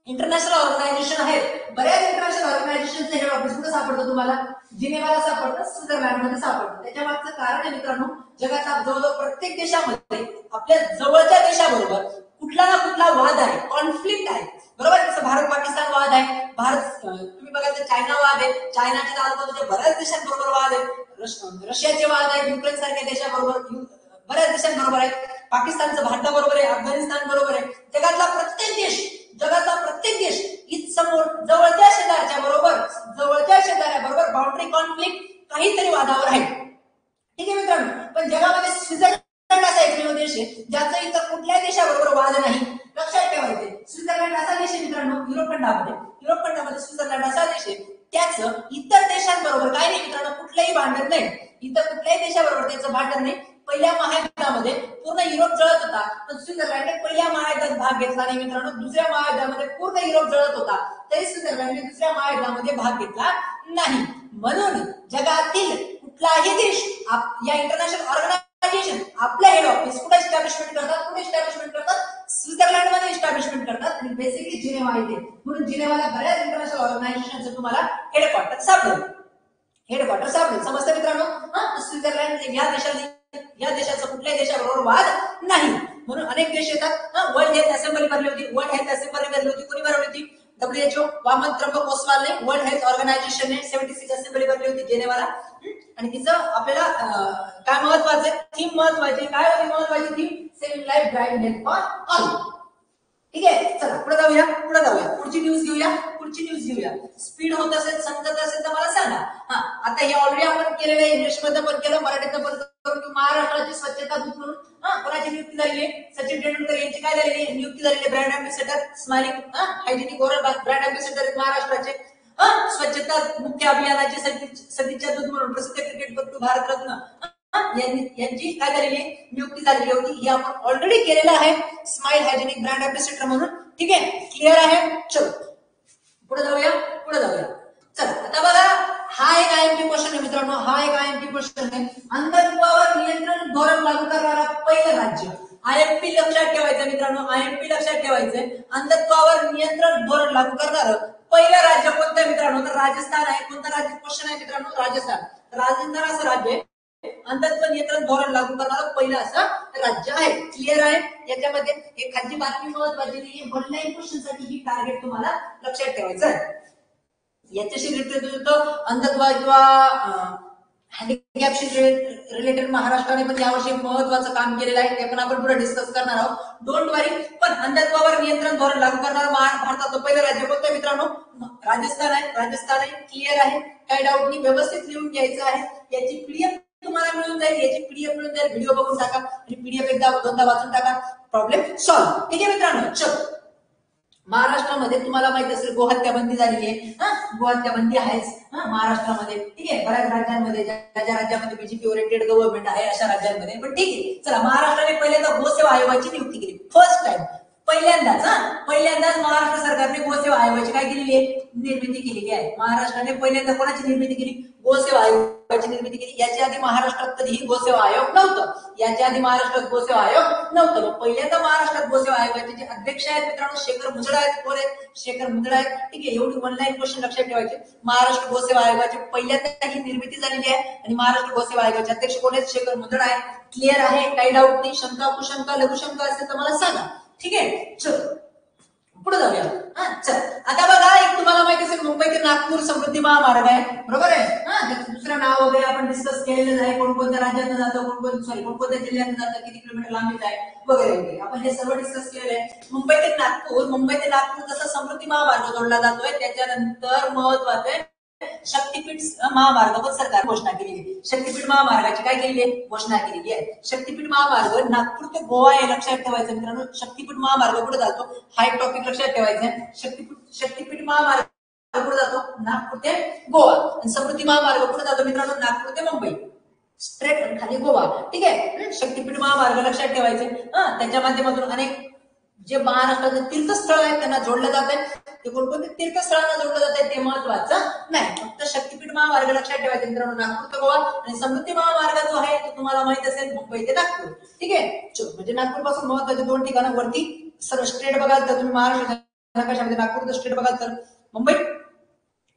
इंटरनॅशनल ऑर्गनायझेशन आहेत, बऱ्याच इंटरनॅशनल ऑर्गनायझेशनचं हेड ऑफिस कुठे सापडतं तुम्हाला? जिनेवाला सापडतं, स्वित्झर्लंड मध्ये सापडतं. त्याच्या मागचं कारण आहे मित्रांनो, जगाच्या जवळजवळ प्रत्येक देशामध्ये आपल्या जवळच्या देशाबरोबर कुठला ना कुठला वाद आहे, कॉन्फ्लिक्ट आहे. बरोबर. जसं भारत पाकिस्तान वाद आहे, तुम्ही बघा चायना वाद आहे, चायनाच्या आजूबाजूच्या बऱ्याच देशांबरोबर वाद आहे, रशियाचे वाद आहेत, युक्रेन सारख्या देशाबरोबर, बऱ्याच देशांबरोबर आहे, पाकिस्तानचं भारताबरोबर आहे, अफगाणिस्तान बरोबर आहे. जगातला प्रत्येक देश समोर जवळच्या शेजाऱ्याबरोबर बाउंड्री कॉन्फ्लिक्ट काहीतरी वादावर आहे. ठीक आहे मित्रांनो. पण जगामध्ये स्वित्झर्लंड असा एकमेव देश आहे ज्याचा इतर कुठल्याही देशाबरोबर वाद नाही. लक्षात ठेवायचे, स्वित्झर्लंड असा देश आहे मित्रांनो, युरोप खंडामध्ये स्वित्झर्लंड असा देश आहे, त्याचं इतर देशांबरोबर काय नाही मित्रांनो, कुठलंही भांडण नाही. इतर कुठल्याही देशाबरोबर त्याचं भांडण नाही. पहिल्या महायुद्धामध्ये पूर्ण युरोप जळत होता, पण स्वित्झर्लंडने पहिल्या महायुद्धात भाग घेतला नाही मित्रांनो. दुसऱ्या महायुद्धामध्ये पूर्ण युरोप जळत होता, तरी स्वित्झर्लंडने दुसऱ्या महायुद्धामध्ये भाग घेतला नाही. म्हणून जगातील कुठलाही देश या इंटरनॅशनल ऑर्गनायझेशन आपलं हेड ऑफिस कुठे एस्टॅब्लिशमेंट करतात? स्वित्झर्लंड मध्ये एस्टॅब्लिशमेंट करतात. आणि बेसिकली जिनेवा येते. म्हणून जिनेवाला बऱ्याच इंटरनॅशनल ऑर्गनायझेशनचं तुम्हाला हेडक्वार्टर सापडेल. समजतं मित्रांनो. स्वित्झर्लंड या देशाचा कुठल्याही देशाबरोबर वाद नाही. म्हणून अनेक देश येतात. वर्ल्ड हेल्थ असेंब्ली भरली होती. कोणी भरवली होती? WHO वामन त्र्यंबक ओसवालने, वर्ल्ड हेल्थ ऑर्गनायझेशनने 76 असेंब्ली भरली होती जिनेवाला. आणि तिचं आपल्याला काय महत्वाचं आहे? थीम महत्वाची. काय होती महत्वाची theme? Saving life driving health for all. ठीक आहे. चला पुढे जाऊया. पुढची न्यूज घेऊया. स्पीड होत असेल, समजत असेल तर मला सांगा. आता हे ऑलरेडी आपण केलेलं आहे, इंग्लिशमध्ये पण केलं, मराठीत पण केलं. महाराष्ट्राची स्वच्छता दूत म्हणून कोणाची नियुक्ती झालेली आहे? सचिन तेंडुलकर यांची काय झालेली आहे? नियुक्ती झालेली आहे. Brand ambassador, smiling hygienic oral brand ambassador महाराष्ट्राचे. स्वच्छता मुख्य अभियानाचे सदिच्छा दूत म्हणून प्रसिद्ध क्रिकेटपटू भारतरत्न यांची काय झालेली नियुक्ती झालेली होती. ही आपण ऑलरेडी केलेलं आहे, स्माइल हायजेनिक ब्रँड अँबॅसेडर म्हणून. ठीक आहे. क्लिअर आहे. चलो पुढे जाऊया. चला आता बघा, हा एक आयएमपी क्वेश्चन आहे मित्रांनो. अंधत्वावर नियंत्रण धोरण लागू करणारा पहिलं राज्य. आयएमपी लक्षात ठेवायचं मित्रांनो. अंधत्वावर नियंत्रण धोरण लागू करणारं पहिलं राज्य कोणतं मित्रांनो? तर राजस्थान आहे. कोणतं राज्य? क्वेश्चन आहे मित्रांनो, राजस्थान असं राज्य आहे, अंधत्व नियंत्रण धोरण लागू करणारं पहिलं असं राज्य आहे. क्लिअर आहे. याच्यामध्ये एखादी बातमी महत्वाची नाही, ऑनलाईन क्वेश्चन साठी ही टार्गेट तुम्हाला लक्षात ठेवायचं आहे. याच्याशी रिलेटेड अंधत्व किंवा हँडिकॅपशी रिलेटेड महाराष्ट्राने पण यावर्षी महत्वाचं काम केलेलं आहे, ते पण आपण पुढे डिस्कस करणार आहोत. डोंट वरी. पण अंधत्वावर नियंत्रण धोरण लागू करणारं भारताचं पहिलं राज्य कोणतं मित्रांनो? राजस्थान आहे. क्लिअर आहे. काही डाऊट नाही, व्यवस्थित लिहून घ्यायचं आहे. याची पीडीएफ तुम्हाला मिळून जाईल. व्हिडिओ बघून टाका आणि पीडीएफ एकदा दोनदा वाचून टाका, प्रॉब्लेम सॉल्व्ह. ठीक आहे मित्रांनो. चलो, महाराष्ट्रामध्ये तुम्हाला माहित असेल गोहत्या बंदी झालेली आहे. गोहत्या बंदी आहेच महाराष्ट्रामध्ये. ठीक आहे. बऱ्याच राज्यांमध्ये, ज्या राज्यामध्ये बीजेपी ओरिएंटेड गव्हर्नमेंट आहे अशा राज्यांमध्ये. पण ठीक आहे. चला, महाराष्ट्राने पहिल्यांदा गोसेवा आयोगाची नियुक्ती केली. फर्स्ट टाइम, पहिल्यांदाच महाराष्ट्र सरकारने गोसेवा आयोगाची काय केलेली आहे? निर्मिती केलेली आहे. महाराष्ट्राने पहिल्यांदा कोणाची निर्मिती केली? गोसेवा आयोगाची निर्मिती केली. याच्या आधी महाराष्ट्रात कधीही गोसेवा आयोग नव्हतं. पहिल्यांदा महाराष्ट्रात गोसेवा आयोगाचे जे अध्यक्ष आहेत मित्रांनो, शेखर मुंदडा आहेत. कोण आहेत? शेखर मुंदडा आहेत. ठीक आहे. एवढी ऑनलाईन क्वेश्चन लक्षात ठेवायचे. महाराष्ट्र गोसेवा आयोगाची पहिल्यांदा ही निर्मिती झालेली आहे आणि महाराष्ट्र गोसेवा आयोगाचे अध्यक्ष कोण आहेत? शेखर मुंदडा आहेत. क्लिअर आहे. काही डाऊट नाही. शंका कुशंका लघुशंका असेल तर मला सांगा. ठीक आहे. चलो पुढे जाऊया. हा चल, आता बघा एक तुम्हाला माहिती असेल मुंबई ते नागपूर समृद्धी महामार्ग आहे, बरोबर आहे. त्याचं दुसरं नाव वगैरे आपण डिस्कस केलेलं आहे, कोणकोणत्या राज्यातून जातं, कोणकोणत्या जिल्ह्यातून जातं, किती किलोमीटर लांबीच आहे वगैरे वगैरे आपण हे सर्व डिस्कस केलेलं आहे. मुंबई ते नागपूर जसा समृद्धी महामार्ग जोडला जातोय, त्याच्यानंतर महत्वाचं आहे शक्तीपीठ महामार्ग पण सरकार घोषणा केलेली आहे. शक्तीपीठ महामार्गाची काय केलेली आहे, घोषणा केलेली आहे. शक्तीपीठ महामार्ग नागपूर ते गोवा हे लक्षात ठेवायचं मित्रांनो. शक्तीपीठ महामार्ग कुठे जातो हा एक टॉपिक लक्षात ठेवायचा आहे. शक्तीपीठ महामार्ग कुठे जातो, नागपूर ते गोवा. आणि समृद्धी महामार्ग कुठे जातो मित्रांनो, नागपूर ते मुंबई, स्ट्रेट खाली गोवा. ठीक आहे. शक्तीपीठ महामार्ग लक्षात ठेवायचे. त्याच्या माध्यमातून अनेक जे महाराष्ट्राचे तीर्थस्थळ आहेत त्यांना जोडलं जात आहे. ते कोणकोणते तीर्थस्थळांना जोडलं जात आहे ते महत्वाचं नाही, फक्त शक्तीपीठ महामार्ग लक्षात ठेवायचे मित्रांनो, नागपूर ते गोवा. आणि समृद्धी महामार्ग जो आहे तो तुम्हाला माहित असेल मुंबई ते नागपूर. ठीक आहे. म्हणजे नागपूर पासून महत्वाचे 2 ठिकाणं वरती सरळ स्ट्रेट बघाल तर तुम्ही महाराष्ट्र नकाशामध्ये नागपूर स्ट्रेट बघाल तर मुंबई,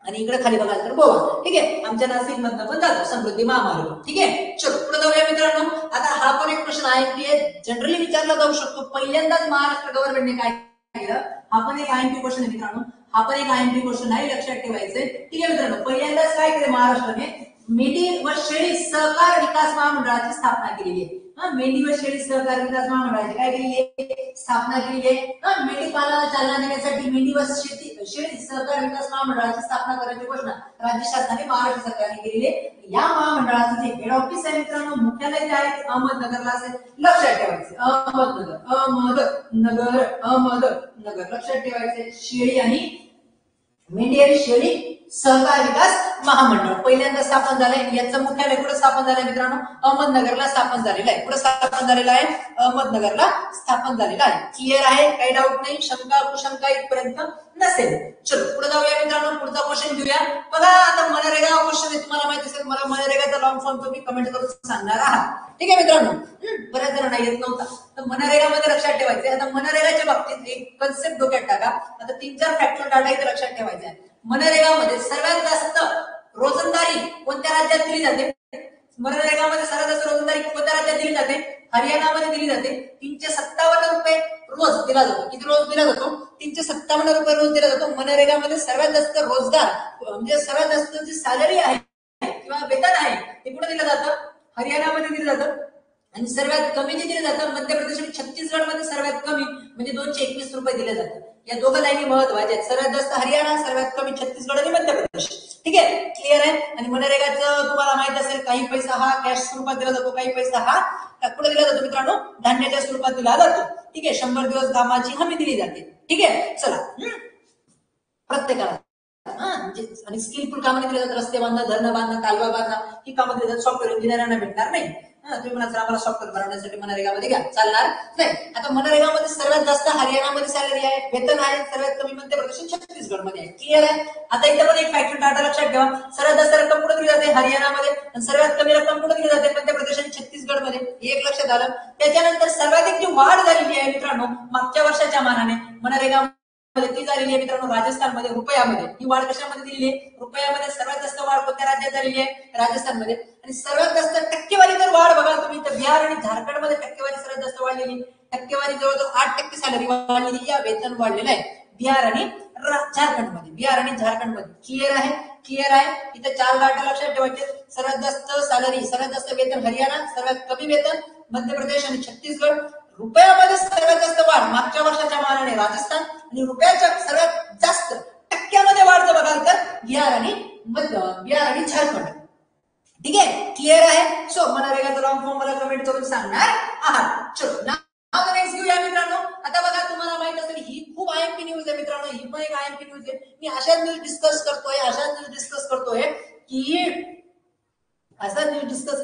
आणि इकडे खाली बघाल तर गोवा. ठीक आहे. आमच्या नाशिक मधनं पण जातो समृद्धी महामार्ग. ठीक आहे. चलो पुढे जाऊया मित्रांनो. आता हा पण एक प्रश्न आहे की जनरली विचारला जाऊ शकतो, पहिल्यांदाच महाराष्ट्र गव्हर्नमेंटने काय केलं. हा पण एक आयएमपी क्वेश्चन आहे मित्रांनो, हा पण एक आयएमपी क्वेश्चन आहे, लक्षात ठेवायचंय. ठीक आहे मित्रांनो. पहिल्यांदाच काय केलं महाराष्ट्राने, मेंढी व शेळी सहकार विकास महामंडळाची स्थापना केलेली आहे. मेंढी व शेळी सहकार विकास महामंडळाची काय केलेली आहे, स्थापना केलेली आहे. मेंढी पालनाला चालना देण्यासाठी मेंढी व शेळी सहकार विकास महामंडळाची स्थापना करण्याची घोषणा राज्य शासनाने महाराष्ट्र सरकारने केलेली आहे. या महामंडळाचं जे हेड ऑफिस आहे मित्रांनो, मुख्यालय जे आहे ते अहमदनगरला असेल, लक्षात ठेवायचे. अहमदनगर लक्षात ठेवायचे. शेळी आणि मेंढी आणि शेळी सहकार विकास महामंडळ पहिल्यांदा स्थापन झालंय. याचं मुख्यालय कुठे स्थापन झालंय मित्रांनो, अहमदनगरला स्थापन झालेलं आहे. कुठे स्थापन झालेलं आहे, अहमदनगरला स्थापन झालेलं आहे. क्लिअर आहे, काही डाऊट नाही, शंका कुशंका इथपर्यंत नसेल. चलो पुढे जाऊया मित्रांनो. पुढचा क्वेश्चन घेऊया. बघा आता मनरेगा क्वेश्चन आहे, तुम्हाला माहिती असेल मला मनरेगाचा लॉंग फॉर्म तुम्ही कमेंट करून सांगणार आहात. ठीक आहे मित्रांनो. बऱ्याच जणांना येत नव्हता, तर मनरेगा मध्ये लक्षात ठेवायचे. आता मनरेगाच्या बाबतीत एक कन्सेप्ट डोक्यात टाका. आता 3-4 फॅक्टर डाटा इथे लक्षात ठेवायचा आहे. मनरेगामध्ये सर्वात जास्त रोजंदारी कोणत्या राज्यात दिली जाते, मनरेगामध्ये सर्वात जास्त रोजंदारी कोणत्या राज्यात दिली जाते, हरियाणामध्ये दिली जाते. 357 रुपये रोज दिला जातो. किती रोज दिला जातो, 357 रुपये रोज दिला जातो. मनरेगामध्ये सर्वात जास्त रोजगार म्हणजे सर्वात जास्त जी सॅलरी आहे किंवा वेतन आहे ते कुठे दिलं जातं, हरियाणामध्ये दिलं जातं. आणि सर्वात कमी जे दिलं जातं मध्य प्रदेश आणि छत्तीसगड मध्ये सर्वात कमी म्हणजे 221 रुपये दिले जातात. या दोघं लाईनी महत्वाच्या आहेत. सर्वात जास्त हरियाणा, सर्वात कमी छत्तीसगड आणि मध्य प्रदेश. ठीक आहे, क्लिअर आहे. आणि मनरेगाचं तुम्हाला माहित असेल काही पैसा हा कॅश स्वरूपात दिला जातो, काही पैसा हा कुठे दिला जातो मित्रांनो, धान्याच्या स्वरूपात दिला जातो. ठीक आहे. 100 दिवस कामाची हमी दिली जाते. ठीक आहे. चला प्रत्येकाला आणि स्किलफुल कामाने दिले जातात. रस्ते बांधणं, धरणं बांधणं, कालवा बांधणं ही कामं दिली जातात. सॉफ्टवेअर इंजिनियरांना भेटणार नाही. तुम्ही म्हणा सर आम्हाला सॉफ्टवेअर बनवण्यासाठी मनरेगामध्ये घ्या, चालणार नाही. आता मनरेगामध्ये सर्वात जास्त हरियाणामध्ये सॅलरी आहे, वेतन आहे, सर्वात कमी मध्य प्रदेश छत्तीसगड मध्ये आहे. क्लिअर आहे. आता इथे पण एक फॅक्टर डाटा लक्षात ठेवा. सर्वात जास्त रक्कम कुठे दिली जाते, हरियाणामध्ये, आणि सर्वात कमी रक्कम कुठे दिली जाते, मध्य प्रदेश आणि छत्तीसगड मध्ये. हे एक लक्षात आलं. त्याच्यानंतर सर्वाधिक जी वाढ झालेली आहे मित्रांनो मागच्या वर्षाच्या मानाने मनरेगा ती झालेली आहे मित्रांनो राजस्थानमध्ये रुपयामध्ये. ही वाढ कशामध्ये दिलेली आहे, रुपयामध्ये. सर्वात जास्त वाढ कोणत्या राज्यात झालेली आहे, राजस्थानमध्ये. आणि सर्वात जास्त टक्केवारी जर वाढ बघाल तुम्ही तर बिहार आणि झारखंडमध्ये टक्केवारी सर्वात जास्त वाढलेली. टक्केवारी जवळजवळ 8% सॅलरी वाढलेली, या वेतन वाढलेलं आहे बिहार आणि झारखंडमध्ये. बिहार आणि झारखंडमध्ये. क्लिअर आहे, क्लिअर आहे. इथे 4 डाटा लक्षात ठेवायचे. सर्वात जास्त सॅलरी, सर्वात जास्त वेतन हरियाणा, सर्वात कमी वेतन मध्य प्रदेश आणि छत्तीसगड. रुपयामध्ये सर्वात जास्त वाढ मागच्या वर्षाच्या मानाने राजस्थान, आणि रुपयाच्या सर्वात जास्त टक्क्यामध्ये वाढ जर बघाल तर बिहार आणि झारखंड. ठीक आहे, क्लिअर आहे. सो मनरेगाचा लॉंग फॉर्म मला कमेंट करून सांगणार आहात. चलो नाव नेक्स्ट घेऊया मित्रांनो. आता बघा तुम्हाला माहित असेल ही खूप आयएमपी न्यूज आहे मित्रांनो, ही पण एक आयएमपी न्यूज आहे. मी अशाच न्यूज डिस्कस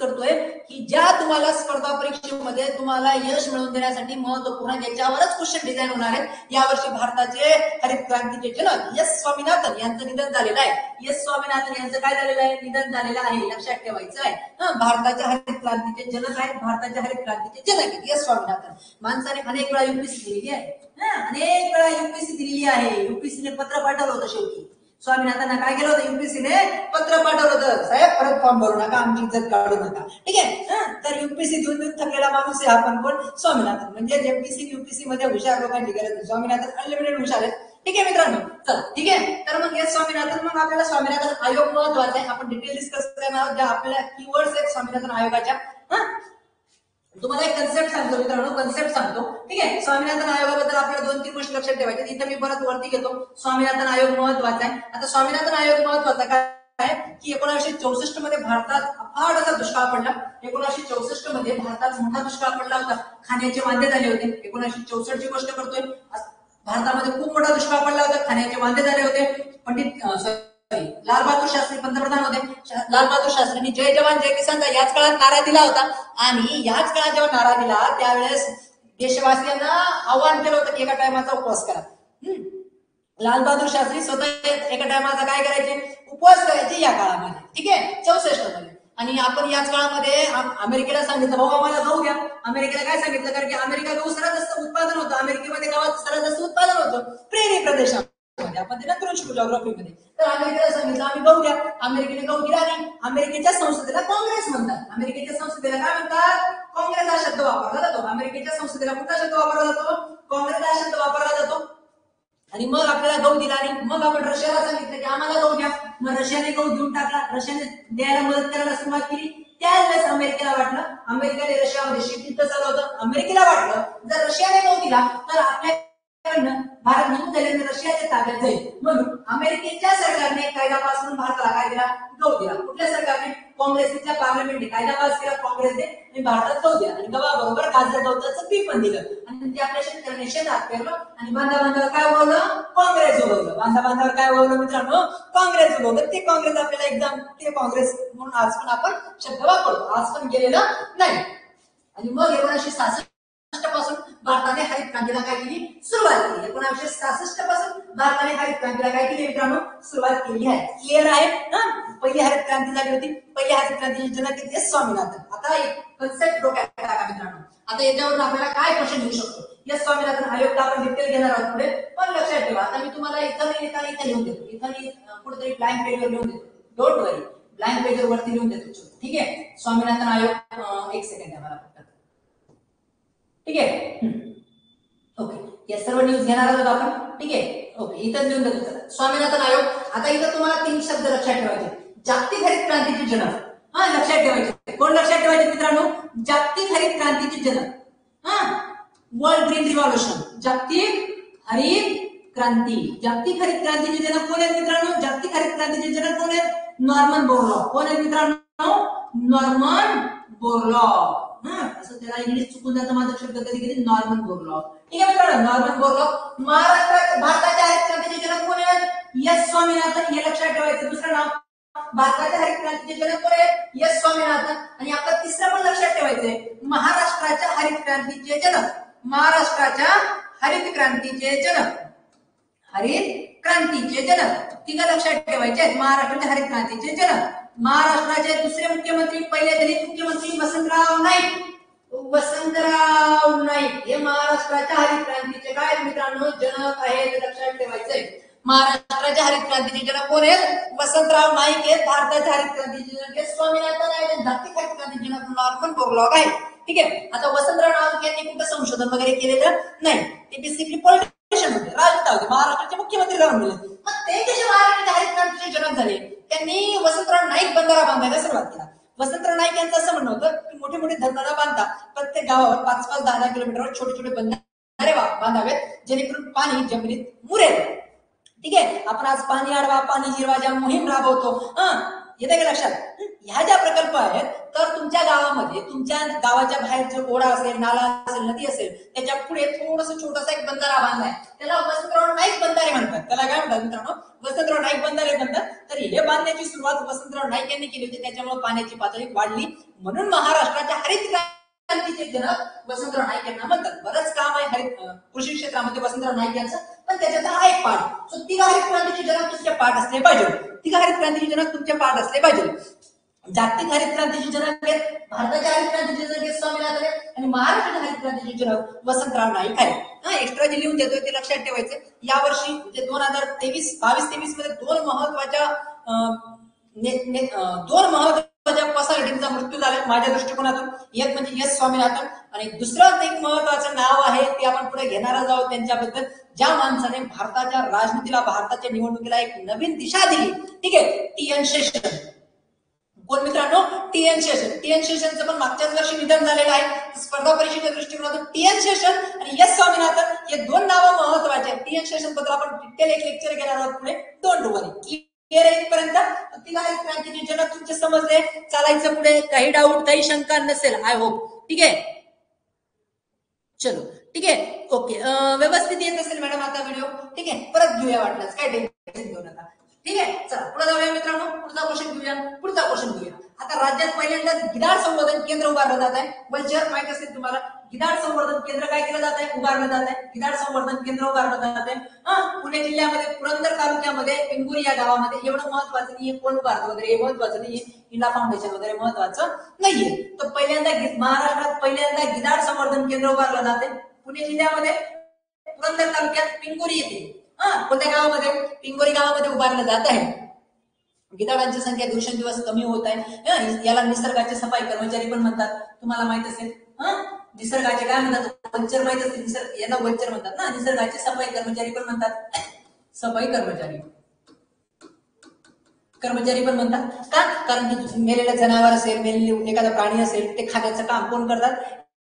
करतोय की ज्या तुम्हाला स्पर्धा परीक्षेमध्ये तुम्हाला यश मिळवून देण्यासाठी महत्वपूर्ण ज्याच्यावरच क्वेश्चन डिझाईन होणार आहेत. यावर्षी भारताचे हरित क्रांतीचे जनक एस स्वामीनाथन यांचं निधन झालेलं आहे. एस स्वामीनाथन यांचं काय झालेलं आहे, निधन झालेलं आहे. लक्षात ठेवायचं आहे. भारताच्या हरित क्रांतीचे जनक आहेत, भारताच्या हरित क्रांतीचे जनक आहेत एस स्वामीनाथन. माणसाने अनेक वेळा युपीएससी दिलेली आहे, अनेक वेळा युपीएससी दिलेली आहे. युपीएससीने पत्र पाठवलं होतं शेवटी. स्वामीनाथनना काय केलं होतं, युपीसीने पत्र पाठवलं होतं, साहेब परत फॉर्म भरू नका, आमची इज्जत काढू नका. ठीक आहे. तर युपीसी देऊन देऊन थकलेला माणूस आहे आपण कोण, स्वामीनाथन. म्हणजे एमपीसी युपीसी मध्ये हुशार लोकांची गरज नाही, स्वामीनाथन अनलिमिटेड हुशार आहे. ठीक आहे मित्रांनो, चला ठीक आहे. तर मग हे स्वामीनाथन, मग आपल्याला स्वामीनाथन आयोग महत्वाचा आहे, आपण डिटेल डिस्कस करणार आहोत, ज्या आपल्या कीवर्ड्स आहेत स्वामीनाथन आयोगाच्या. तुम्हाला एक कन्सेप्ट सांगतो मित्रांनो, कन्सेप्ट सांगतो. ठीक आहे. स्वामीनाथन आयोगाबद्दल आपल्याला 2-3 गोष्टी लक्षात ठेवायच्या. इथे मी परत वरती घेतो, स्वामीनाथन आयोग महत्वाचा आहे. आता स्वामीनाथन आयोग महत्वाचा काय की 1964 मध्ये भारतात अफाट असा दुष्काळ पडला. 1964 मध्ये भारतात मोठा दुष्काळ पडला होता, खाण्याचे वांदे झाले होते. 1964 ची गोष्ट करतोय. भारतामध्ये खूप मोठा दुष्काळ पडला होता, खाण्याचे वांदे झाले होते. लाल बहादूर शास्त्री पंतप्रधान होते. लाल बहादूर शास्त्रींनी जय जवान जय किसानचा याच काळात नारा दिला होता. आणि याच काळात जेव्हा नारा दिला त्यावेळेस देशवासियांना आव्हान केलं होतं की एका टायमाचा उपवास करा. लाल बहादूर शास्त्री स्वतः एका टायमाचा काय करायचे, उपवास करायचे या काळामध्ये. ठीक आहे. 64 मध्ये. आणि आपण याच काळामध्ये अमेरिकेला सांगितलं, भाऊ आम्हाला गहू द्या. अमेरिकेला काय सांगितलं, कारण की अमेरिका गहू सर्वात जास्त उत्पादन होतं, अमेरिकेमध्ये गावात सर्वात जास्त उत्पादन होतं प्रेरी प्रदेशात. आपण ते नंतर शिकू जॉग्राफीमध्ये. तर अमेरिकेला सांगितलं आम्ही गहू द्या. अमेरिकेने गहू दिला नाही. अमेरिकेच्या संसदेला काँग्रेस म्हणतात. अमेरिकेच्या संसदेला काय म्हणतात, काँग्रेस हा शब्द वापरला जातो. अमेरिकेच्या संसदेला कुठला शब्द वापरला जातो, काँग्रेस हा शब्द वापरला जातो. आणि मग आपल्याला गहू दिला आणि मग आपण रशियाला सांगितलं की आम्हाला गहू द्या. मग रशियाने गहू देऊन टाकला, रशियाने द्यायला मदत करायला सुरुवात केली. त्यावेळेस अमेरिकेला वाटलं, अमेरिकेने रशियामध्ये शेतीचं चालू होतं, अमेरिकेला वाटलं जर रशियाने गहू दिला तर आपल्या भारत निघून झाल्याने रशियाच्या ताब्यात जाईल. म्हणून अमेरिकेच्या सरकारने कायदा पास करून भारताला काय दिला, गहू दिला. कुठल्या सरकारने, काँग्रेसच्या पार्लमेंटने कायदा पास केला, काँग्रेसने, आणि भारतात गहू दिला. आणि गव्हाबरोबर गाजर गवताचं पीक पण दिलं. आणि ते आपल्या शेतकऱ्यांनी शेतात पेरलं. आणि बांधा बांधावर काय उगवलं, काँग्रेस उगवलं. बांधा बांधावर काय उगवलं मित्रांनो, काँग्रेस उगवलं. ते काँग्रेस आपल्याला एकदम ते काँग्रेस म्हणून आज पण आपण शब्द वापरतो, आज पण गेलेला नाही. आणि मग 1966 पासून भारताने हरित क्रांतीला काय केली, सुरुवात केली. 1966 पासून भारताने हरित क्रांतीला काय केली मित्रांनो, सुरुवात केली आहे. क्लिअर आहे ना. पहिली हरित क्रांती झाली होती, पहिली हरित क्रांतीची जनक किती, स्वामीनाथन. आता एक कन्सेप्ट डोक्यात टाका मित्रांनो. आता याच्यावरून आपल्याला काय क्वेश्चन येऊ शकतो, या स्वामीनाथन आयोगचा आपण डिटेल घेणार आहोत पुढे. पण लक्षात ठेवा, आता मी तुम्हाला इथं लिहून देतो, इथं कुठेतरी ब्लँक पेजवर लिहून देतो. डोंट वरी, ब्लँक पेजवर वरती लिहून देतो. ठीक आहे. स्वामीनाथन आयोग, एक सेकंड आहे मला फक्त. ठीक आहे. ओके, या सर्व न्यूज घेणार आहोत आपण. ठीक आहे. ओके, इथं लिहून देतो स्वामीनाथन आयोग. आता इथं तुम्हाला 3 शब्द लक्षात ठेवायचे. जागतिक हरित क्रांतीचे जनक, लक्षात ठेवायचे. कोण लक्षात ठेवायचे मित्रांनो, जागतिक हरित क्रांतीचे जनक, वर्ल्ड ग्रीन रिव्हॉल्युशन, जागतिक हरित क्रांती. जागतिक हरित क्रांतीचे जनक कोण आहेत मित्रांनो, जागतिक हरित क्रांतीचे जनक कोण आहेत, नॉर्मन बोरलॉग. कोण आहेत मित्रांनो, नॉर्मन बोरलॉग. असं त्याला इंग्लिश चुकून जातं माझं शब्द कधी कधी, नॉर्मन बोरलॉग. ठीक आहे मित्रांनो, नॉर्मन बोरलॉग. महाराष्ट्रात भारताच्या हरित क्रांतीचे जनक कोण आहेत, एस स्वामीनाथन. हे लक्षात ठेवायचं. दुसरं नाव, भारताच्या हरित क्रांतीचे जनक कोण आहेत, एस स्वामीनाथन. आणि आपलं तिसरं पण लक्षात ठेवायचंय, महाराष्ट्राच्या हरित क्रांतीचे जनक, महाराष्ट्राच्या हरित क्रांतीचे जनक, हरित क्रांतीचे जनक. तिघं लक्षात ठेवायचे आहेत, महाराष्ट्राच्या हरित क्रांतीचे जनक. महाराष्ट्राचे दुसरे मुख्यमंत्री, पहिले दलित मुख्यमंत्री वसंतराव नाईक. वसंतराव नाईक हे महाराष्ट्राच्या हरित क्रांतीचे काय मित्रांनो, जनक आहेत, लक्षात ठेवायचंय. महाराष्ट्राच्या हरित क्रांतीचे जनक कोण आहेत, वसंतराव नाईक आहेत. भारताच्या हरित क्रांतीचे जनक स्वामीनाथन आहेत. जागतिक हरित क्रांतीचे जनक नॉर्मन बोरलॉग आहे. ठीक आहे. आता वसंतराव नाईक यांनी कुठं संशोधन वगैरे केलेलं नाही, ते बेसिकली पॉलिटिशियन होते, राजनेता होते, महाराष्ट्राचे मुख्यमंत्री राहून गेले. मग ते कसे महाराष्ट्राच्या हरित क्रांतीचे जनक झाले, त्यांनी वसंतराव नाईक बंधारा बांधायला सुरुवात केला. वसंतराव नाईक यांचं असं म्हणणं होतं की मोठे मोठे धरणाला बांधता, प्रत्येक गावावर 5-5, 10-10 किलोमीटरवर छोटे छोटे बंधारे बांधावेत, जेणेकरून पाणी जमिनीत मुरेल. ठीक आहे. आपण आज पाणी अडवा पाणी जिरवा ज्या मोहीम राबवतो, येते का लक्षात. ह्या ज्या प्रकल्प आहेत, तर तुमच्या गावामध्ये, तुमच्या गावाच्या बाहेर जो ओढा असेल, नाला असेल, नदी असेल, त्याच्या पुढे थोडस छोटासा एक बंधारा बांधलाय, त्याला वसंतराव नाईक बंधारे म्हणतात. त्याला काय म्हणतात मित्रांनो, वसंतराव नाईक बंधारे म्हणतात. तर हे बांधण्याची सुरुवात वसंतराव नाईक यांनी केली होती. त्याच्यामुळे पाण्याची पातळी वाढली. म्हणून महाराष्ट्राच्या हरित क्रांतीचे जनक वसंतराव नाईक यांना म्हणतात. बरंच काम आहे हरित कृषी क्षेत्रामध्ये वसंतराव नाईक यांचं, पण त्याच्यात हा एक पाठ. सो तिघा हरित क्रांतीचे जनक तुमचे पाठ असले पाहिजे. तिघा हरित क्रांतीचे जनक तुमचे पाठ असले पाहिजे. जागतिक हरित क्रांतीचे जनक आहेत, भारताच्या हरित क्रांतीचे जनक स्वामीनाथन आहेत, आणि महाराष्ट्र हरित क्रांतीचे जनक वसंतराव नाईक आहे. एक्स्ट्रा जे लिहून देतोय ते लक्षात ठेवायचे. यावर्षी म्हणजे 2022-23 मध्ये दोन महत्वाच्या पर्सनॅलिटींचा मृत्यू झाला माझ्या दृष्टिकोनातून. एक म्हणजे एस स्वामीनाथन आणि दुसरं एक महत्वाचं नाव आहे ते आपण पुढे घेणारच आहोत त्यांच्याबद्दल, ज्या माणसाने भारताच्या राजनीतीला, भारताच्या निवडणुकीला एक नवीन दिशा दिली. ठीक आहे, टी.एन. शेषन. कोण मित्रांनो? टी.एन. शेषन. टी.एन. शेषनचं पण मागच्याच वर्षी निधन झालेलं आहे. स्पर्धा परीक्षेच्या दृष्टिकोनातून टी.एन. शेषन आणि एस स्वामीनाथन हे दोन नावं महत्वाचे आहेत. टी.एन. शेषन बद्दल आपण डिटेल एक लेक्चर घेणार आहोत पुढे. डोंट वरी. पर्यंत क्रांतीचे जनक तुमचे समजले. चालायचं पुढे. काही डाऊट, काही शंका नसेल आय होप. ठीक आहे, चलो ठीक आहे, ओके. व्यवस्थित येत असेल मॅडम आता व्हिडिओ? ठीक आहे, परत घेऊया वाटल्यास, काय टेन्शन घेऊ नका. ठीक आहे, चला पुढे जाऊया मित्रांनो. पुढचा क्वेश्चन घेऊया. आता राज्यात पहिल्यांदाच गिधाड संवर्धन केंद्र उभारलं जात आहे. वलचर माहित असेल तुम्हाला. गिधाड संवर्धन केंद्र काय केलं जात आहे? उभारलं जात आहे. गिधाड संवर्धन केंद्र उभारलं जात आहे. पुणे जिल्ह्यामध्ये पुरंदर तालुक्यामध्ये पिंगुरी या गावामध्ये. एवढं महत्वाचं नाहीये कोण उभारतं वगैरे, हे महत्वाचं नाहीये. इंडा फाउंडेशन वगैरे महत्वाचं नाहीये. तर महाराष्ट्रात पहिल्यांदा गिधाड संवर्धन केंद्र उभारलं जाते पुणे जिल्ह्यामध्ये पुरंदर तालुक्यात पिंगुरी येथे. कोणत्या गावामध्ये? पिंगुरी गावामध्ये उभारलं जात आहे. गिधाडांची संख्या दिवसेंदिवस कमी होत आहे. याला निसर्गाचे सफाई कर्मचारी पण म्हणतात, तुम्हाला माहित असेल. निसर्गाचे काय म्हणतात? वंचर माहित असेल. यांना वंचर म्हणतात ना. निसर्गाचे सफाई कर्मचारी पण म्हणतात. सफाई कर्मचारी पण म्हणतात का? कारण की मेलेलं जनावर असेल, मेलेले एखादा प्राणी असेल, ते खाण्याचं काम कोण करतात?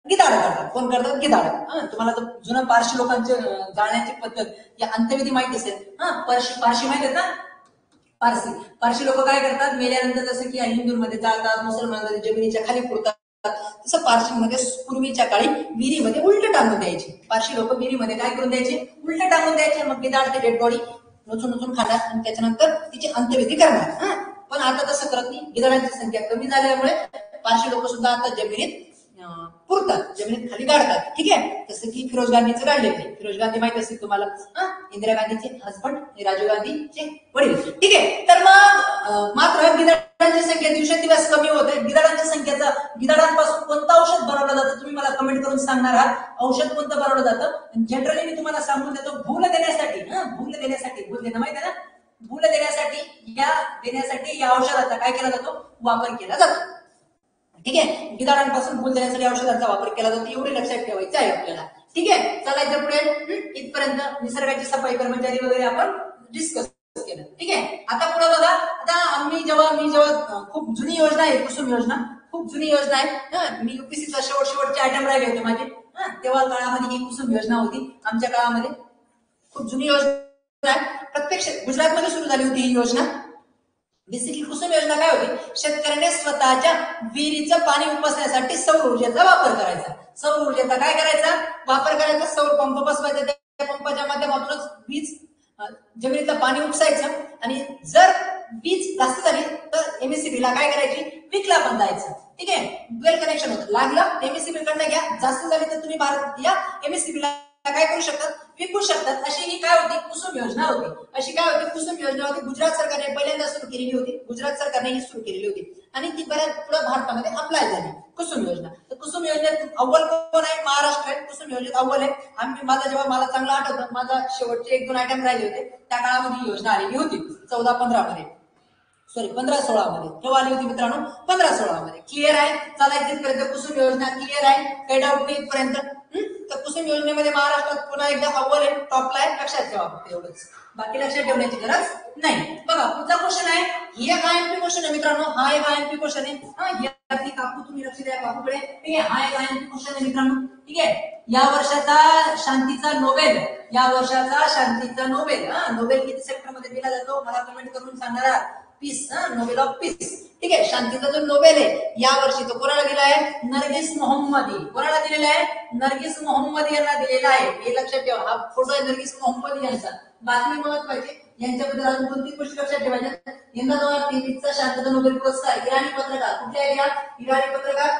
गिधाड करतात. कोण करतात? गिधाड. तुम्हाला तर जुनं पारशी लोकांचे जाळण्याची पद्धत, या अंत्यविधी माहिती असेल. पारशी माहित आहेत ना? पारशी लोक काय करतात? मेल्यानंतर जसं की हिंदूंमध्ये जाळतात, मुसलमानांमध्ये जमिनीच्या खाली पुरतात, तसं पारशीमध्ये पूर्वीच्या काळी विहिरीमध्ये उलट टांगून द्यायची. पारशी लोक विहिरीमध्ये काय करून द्यायचे? उलट टांगून द्यायचे. मग गिधाड ते डेड बॉडी नोचून खाणार आणि त्याच्यानंतर तिची अंत्यविधी करणार. पण आता तसं करत नाही. गिधाडांची संख्या कमी झाल्यामुळे पारशी लोक सुद्धा आता जमिनीत पुरतात, जमिनीत खाली काढतात. ठीक आहे, जसं की फिरोज गांधीचं काढले. फिरोज गांधी माहित असेल तुम्हाला. इंदिरा गांधीचे हसबंड, राजीव गांधीचे वडील. ठीक आहे, तर मग मात्र गिधाडांची संख्या दिवसेंदिवस कमी होते. गिधाडांपासून कोणतं औषध बनवलं जातं? तुम्ही मला कमेंट करून सांगणार आहात. औषध कोणतं बनवलं जातं? जनरली मी तुम्हाला सांगून देतो. भूल देण्यासाठी माहिती आहे ना? भूल देण्यासाठी या औषधाचा काय केला जातो? वापर केला जातो. ठीक आहे, गिधाडांपासून भूल देण्यासाठी औषधांचा वापर केला जातो. एवढे लक्षात ठेवायचं आहे आपल्याला. ठीक आहे, चालायचं पुढे. इथपर्यंत निसर्गाची सफाई कर्मचारी वगैरे आपण डिस्कस केलं. ठीक आहे, आता पुढे बघा. आता मी जेव्हा खूप जुनी योजना आहे कुसुम योजना, खूप जुनी योजना आहे. मी युपीसीचा शेवटचे आयटम राहिले होते माझे. तेव्हा काळामध्ये ही कुसुम योजना होती. आमच्या काळामध्ये खूप जुनी योजना आहे. प्रत्यक्ष गुजरातमध्ये सुरू झाली होती ही योजना. बेसिकली कुसुम योजना काय होती? शेतकऱ्याने स्वतःच्या विहिरीचं पाणी उपसण्यासाठी सौर ऊर्जेचा वापर करायचा. सौर ऊर्जेचा काय करायचा? वापर करायचा. सौर पंप बसवायचा. त्या पंपाच्या माध्यमातूनच वीज जमिनीतलं पाणी उपसायचं आणि जर वीज जास्त झाली तर एमएससीबी ला काय करायची? विकला पण जायचं. ठीक आहे, ड्युएल कनेक्शन होतं. लागलं एमएससीबी कडनं घ्या, जास्त झाली तर तुम्ही भारत या एमएससीबी ला काय करू शकतात? विकू शकतात. अशी ही काय होती? कुसुम योजना होती. कुसुम योजना होती. गुजरात सरकारने पहिल्यांदा सुरू केलेली होती. ही सुरू केलेली होती आणि ती बऱ्याच पुढे भारतामध्ये अप्लाय झाली कुसुम योजना. तर कुसुम योजनेत अव्वल कोण आहे? महाराष्ट्र आहे. कुसुम योजनेत अव्वल आहे. जेव्हा मला चांगलं आठवतं, माझा शेवटचे 1-2 आयटम राहिले होते त्या काळामध्ये ही योजना आलेली होती. 14-15 मध्ये, सॉरी 15-16 मध्ये तेव्हा आली होती मित्रांनो. 15-16 मध्ये. क्लिअर आहे? चालायचं इथपर्यंत. कुसुम योजना क्लिअर आहे? काही डाऊट नाही इथपर्यंत? तर कुसुम योजनेमध्ये महाराष्ट्रात पुन्हा एकदा अव्वल आहे, टॉपला आहे. लक्षात ठेवा फक्त एवढंच, बाकी लक्षात ठेवण्याची गरज नाही. बघा पुढचा क्वेश्चन आहे. ही एक आयएमपी क्वेश्चन आहे मित्रांनो. हा एक आयएमपी क्वेश्चन आहे. यातली काकू तुम्ही लक्ष द्या काकूकडे. ठीक आहे, हा एक आयएमपी क्वेश्चन आहे मित्रांनो. ठीक आहे, या वर्षाचा शांतीचा नोबेल नोबेल किती सेक्टर मध्ये दिला जातो? मला कमेंट करून सांगणार. Peace, Nobel of peace. ठीक आहे, शांतीचा जो नोबेल आहे या वर्षी तो कोणाला दिला आहे? नर्गिस मोहम्मदी. कोणाला दिलेला आहे? नर्गिस मोहम्मदी यांना दिलेला आहे. हे लक्षात ठेवा. हा फोटो आहे नर्गिस मोहम्मदी यांचा. बातमी महत्वाची. यांच्याबद्दल अजून कोणती गोष्टी लक्षात ठेवायच्या? यंदा 2023चा शांतता नोबेल पुरस्कार इराणी पत्रकार, कुठल्या आहेत या? इराणी पत्रकार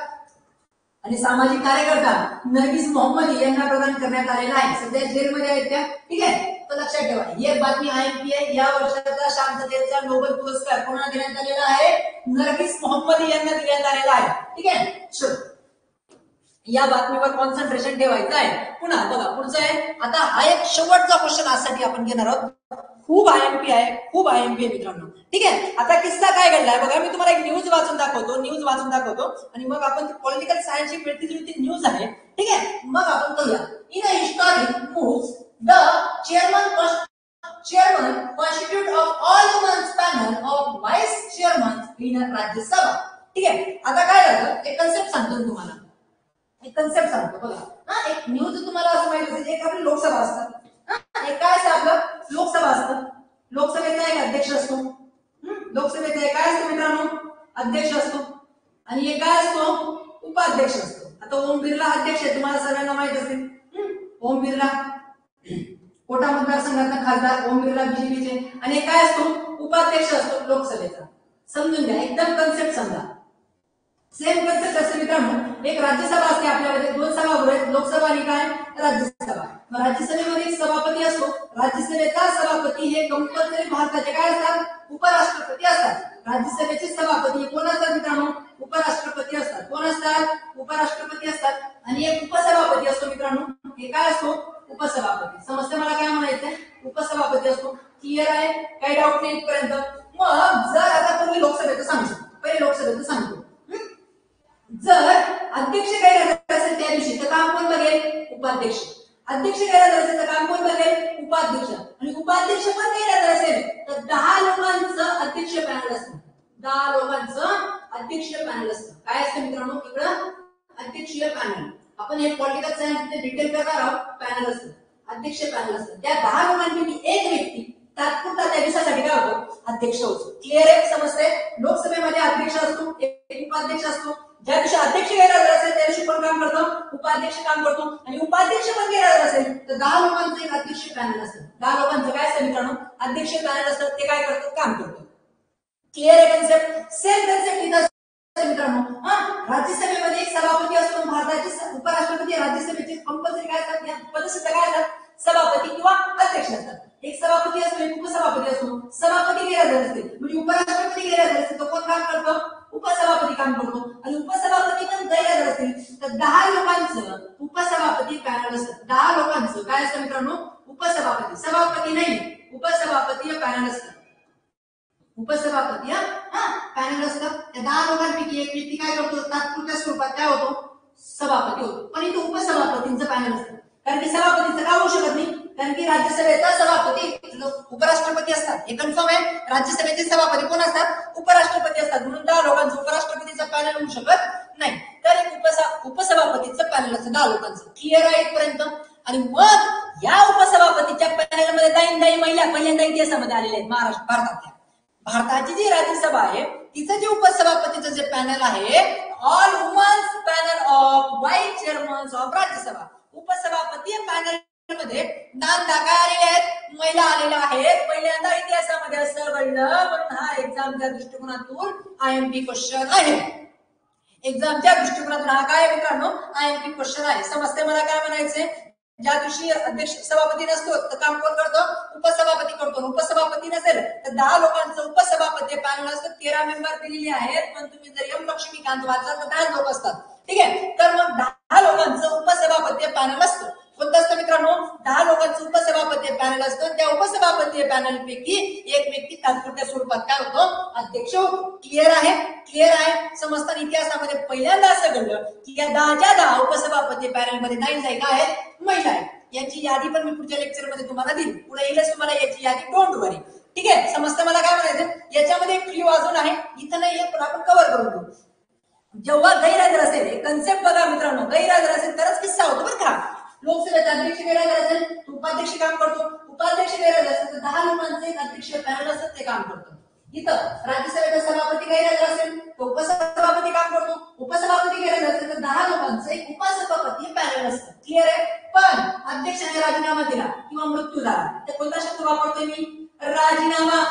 आणि सामाजिक कार्यकर्ता नर्गिस मोहम्मदी यांना प्रदान करण्यात आलेला आहे. सध्या जेलमध्ये आहेत त्या. ठीक आहे, तर लक्षात ठेवा. ही एक बातमी आयएमपी आहे. या वर्षाचा शांततेचा नोबेल पुरस्कार कोणाला देण्यात आलेला आहे? नर्गिस मोहम्मदी यांना देण्यात आलेला आहे. ठीक आहे, या बातमीवर कॉन्सन्ट्रेशन ठेवायचं आहे. पुन्हा बघा पुढचं आहे. आता हा एक शेवटचा क्वेश्चन आजसाठी आपण घेणार आहोत. खूप आयएमपी आहे, खूप आयएमपी आहे मित्रांनो. ठीक आहे. आता किस्सा काय घडलाय बघा, मी तुम्हाला एक न्यूज वाचून दाखवतो आणि मग आपण पॉलिटिकल सायन्सची मिळती जुळती न्यूज आहे. ठीक आहे. मग आपण करूया. In a historic moves the chairman constitute of all women's panel of vice chairman in Rajya Sabha. ठीक आहे. आता काय झालं, एक कन्सेप्ट सांगतो तुम्हाला, एक कन्सेप्ट सांगतो बघा. हा एक न्यूज तुम्हाला असं माहिती असेल, एक आपली लोकसभा असतात, एक काय असतं आपलं लोकसभा असतं. लोकसभेचा एक अध्यक्ष असतो. लोकसभेचा एक काय असतो मित्रांनो, अध्यक्ष असतो. आणि एक काय असतो, उपाध्यक्ष असतो. आता ओम बिर्ला अध्यक्ष आहे, तुम्हाला सगळ्यांना माहित असेल. ओम बिर्ला कोटा मतदारसंघातला खासदार ओम बिर्ला बीजेपीचे. आणि काय असतो, उपाध्यक्ष असतो लोकसभेचा. समजून घ्या, एकदम कन्सेप्ट समजा. सेम कन्सेप्ट असते मित्रांनो. एक राज्यसभा असते, आपल्यामध्ये दोन सभागृह आहेत, लोकसभा आणि काय राज्यसभा. राज्यसभेमध्ये एक सभापती असतो. राज्यसभेचा सभापती हे कंपल्सरी भारताचे काय असतात, उपराष्ट्रपती असतात. राज्यसभेचे सभापती कोण असतात मित्रांनो, उपराष्ट्रपती असतात. कोण असतात, उपराष्ट्रपती असतात. आणि एक उपसभापती असतो मित्रांनो, हे काय असतो, उपसभापती. समजते मला काय म्हणायचंय, उपसभापती असतो. क्लिअर आहे, काही डाऊट नाही इथपर्यंत. मग जर आता पूर्वी लोकसभेचं सांगतो, पहिले लोकसभेचं सांगतो. जर अध्यक्ष गैरहजर असेल त्या दिवशी तर काम कोण बघेल, उपाध्यक्ष. अध्यक्ष गैरहजर असेल तर काम कोण बघेल, उपाध्यक्ष. आणि उपाध्यक्ष पण गैरहजर असेल तर 10 लोकांचं अध्यक्ष पॅनल असतं. 10 लोकांचं अध्यक्ष पॅनल असतं. काय असतं मित्रांनो, इकडं अध्यक्षीय पॅनल. आपण हे पॉलिटिकल सायन्स डिटेल करणार आहोत. पॅनल असतं, अध्यक्ष पॅनल असतं. त्या 10 लोकांपैकी एक व्यक्ती तात्पुरता त्या दिवसासाठी काय होतो, अध्यक्ष होतो. क्लिअर आहे, समजते. लोकसभेमध्ये अध्यक्ष असतो, एक उपाध्यक्ष असतो. ज्या दिवशी अध्यक्ष गैरहजर असेल त्या दिवशी कोण काम करतो, उपाध्यक्ष काम करतो. आणि उपाध्यक्ष पण गैरहजर असेल तर 10 लोकांचं एक अध्यक्ष पॅनल असतं. 10 लोकांचं काय असतं मित्रांनो, अध्यक्ष पॅनल असतं. ते काय करतात, काम करतो. क्लिअर आहे कन्सेप्ट. सेम कन्सेप्ट इथं मित्रांनो. राज्यसभेमध्ये एक सभापती असतो. भारताचे उपराष्ट्रपती राज्यसभेचे कंपल्सरी काय असतात, या पदसिद्ध काय असतात, सभापती किंवा अध्यक्ष असतात. एक सभापती असतो, एक उपसभापती असतो. सभापती गैरहजर असते म्हणजे उपराष्ट्रपती गैरहजर असते, तो कोण काम करतो, उपसभापती काम करतो. आणि उपसभापती पण गैरहजर असतील तर 10 लोकांचं उपसभापती पॅनल असतं. 10 लोकांचं काय असतं मित्रांनो, उपसभापती. सभापती नाही, उपसभापती पॅनल असतं. उपसभापती पॅनल असतं. त्या 10 लोकांपैकी एक व्यक्ती काय करतो, तात्पुरत्या स्वरूपात काय होतो, सभापती होतो. पण इथं उपसभापतींचं पॅनल असतं. कारण की सभापतीचं का होऊ शकत नाही, कारण की राज्यसभेचा सभापती उपराष्ट्रपती असतात. हे कन्फर्म आहे. राज्यसभेचे सभापती कोण असतात, उपराष्ट्रपती असतात. म्हणून 10 लोकांचं उपराष्ट्रपतीचं पॅनल होऊ शकत नाही. तर एक उपसभापतीचं पॅनल असतं 10 लोकांचं. क्लिअर आहे इथपर्यंत. आणि मग या उपसभापतीच्या पॅनलमध्ये 10 महिला पहिल्यांदा इतिहासामध्ये आलेल्या आहेत भारतातल्या. भारताची जी राज्यसभा आहे तिचं जे उपसभापतीचं जे पॅनल आहे, all women's panel of vice chairmen's of Rajya Sabha. उपसभापती पॅनल मध्ये नांदा काय आलेले आहेत, महिला आलेल्या आहेत. पहिल्यांदा इतिहासामध्ये असं घडलं. म्हणून हा एक्झामच्या दृष्टिकोनातून आयएमपी क्वेश्चन आहे. एक्झामच्या दृष्टिकोनातून हा काय मित्रांनो, आयएमपी क्वेश्चन आहे. समजते मला काय म्हणायचंय. ज्या दिवशी अध्यक्ष सभापती नसतो तर काम कोण करतो, उपसभापती करतो. उपसभापती नसेल तर 10 लोकांचं उपसभापती पॅनल असतं. 13 मेंबर दिलेले आहेत, पण तुम्ही जर एम लक्ष्मीकांत वाचाल तर 10 लोक असतात. ठीक आहे. तर मग 10 लोकांचं उपसभापती पॅनल असतं. कोणतं असतं मित्रांनो, 10 लोकांचं उपसभापती पॅनल असतं. त्या उपसभापती पॅनल पैकी एक व्यक्ती तात्पुरत्या स्वरूपात काय होतो, अध्यक्ष होतो. क्लिअर आहे, क्लिअर आहे. समजताना इतिहासामध्ये पहिल्यांदा असं घडलं की या 10 उपसभापती पॅनल मध्ये 9 जागा आहेत, महिला आहेत. याची यादी पण मी पुढच्या लेक्चर मध्ये तुम्हाला देईल. पुढे येईलच तुम्हाला याची यादी, डोंट वरी. ठीक आहे. समजतं मला काय म्हणायचं. याच्यामध्ये एक क्ल्यू अजून आहे, इथं नाहीये पण आपण कव्हर करून घेऊ. जेव्हा गैरहजर असेल, कन्सेप्ट बघा मित्रांनो, गैरहजर असेल तरच किस्सा होतो बरं का. लोकसभेचा अध्यक्ष गैरहजर असेल तर उपाध्यक्ष काम करतो. उपाध्यक्ष गैरहजर असेल तर 10 लोकांचं एक अध्यक्ष पॅनल असतं, ते काम करतो. इथं राज्यसभेचा सभापती गैरहजर असेल तर उपसभापती काम करतो. उपसभापती गैरहजर असेल तर 10 लोकांचं एक उपसभापती पॅनल असतं. क्लिअर आहे. पण अध्यक्षाने राजीनामा दिला किंवा मृत्यू झाला तर कोणता शब्द वापरतोय मी, राजीनामा.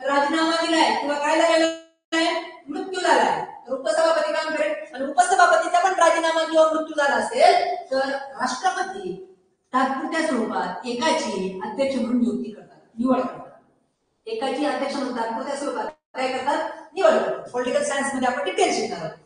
राजीनामा दिलाय किंवा काय झालेलं आहे, मृत्यू झालाय, तर उपसभापती काम करेल. आणि उपसभापतीचा पण राजीनामा किंवा मृत्यू झाला असेल तर राष्ट्रपती तात्पुरत्या स्वरूपात एकाची अध्यक्ष म्हणून नियुक्ती करतात, निवड करतात. एकाची अध्यक्ष म्हणून तात्पुरत्या स्वरूपात काय करतात, निवड करतात. पॉलिटिकल सायन्स मध्ये आपण डिटेल शिकणार आहोत.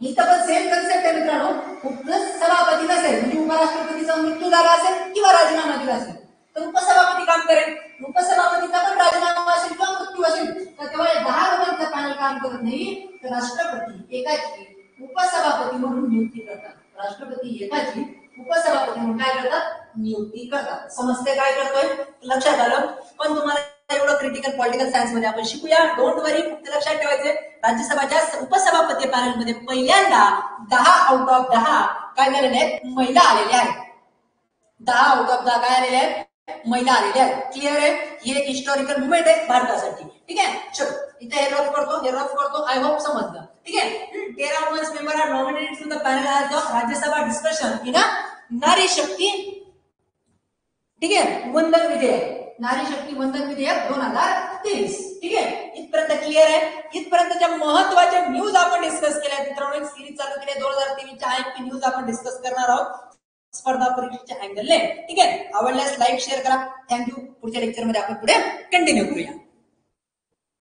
इथं पण सेम कन्सेप्ट आहे मित्रांनो. उपसभापती नसेल म्हणजे उपराष्ट्रपतीचा मृत्यू झाला असेल किंवा राजीनामा दिला असेल तर उपसभापती काम करेल. उपसभापतीचा पण राजीनामा असेल किंवा मृत्यू असेल तर तेव्हा 10 लोकांचं पॅनल काम करत नाही तर राष्ट्रपती एकाची उपसभापती म्हणून नियुक्ती करतात. राष्ट्रपती एकाची उपसभापती म्हणून काय करतात नियुक्ती करतात. समजते काय करतोय लक्षात आलं. पण तुम्हाला एवढं क्रिटिकल पॉलिटिकल सायन्स मध्ये आपण शिकूया. डोंट वरी. फक्त लक्षात ठेवायचे राज्यसभाच्या उपसभापती पॅनल मध्ये पहिल्यांदा 10 आउट ऑफ 10 काय झालेले आहेत महिला आलेल्या आहेत. 10 आउट ऑफ 10 काय आलेले आहेत महिला आलेल्या आहेत. क्लिअर आहे. ही एक हिस्टॉरिकल मुवमेंट आहे भारतासाठी. ठीक आहे. चलो इथे हे रफ करतो. आय होप समजलं. ठीक आहे. 13 women's member are nominated to the panel as of Rajya Sabha discussion in a Nari Shakti. ठीक आहे वंदन विधेयक. नारी शक्ती वंदन विधेयक 2023. ठीक आहे. इथपर्यंत क्लिअर आहे. इथपर्यंतच्या महत्वाच्या न्यूज आपण डिस्कस केल्या. मित्रांनो एक सिरीज चालू केली 2023 च्या IMP न्यूज आपण डिस्कस करणार आहोत स्पर्धा परीक्षेच्या अँगलने. ठीक आहे. आवडल्यास लाईक शेअर करा. थँक्यू. पुढच्या लेक्चर मध्ये आपण पुढे कंटिन्यू करूया.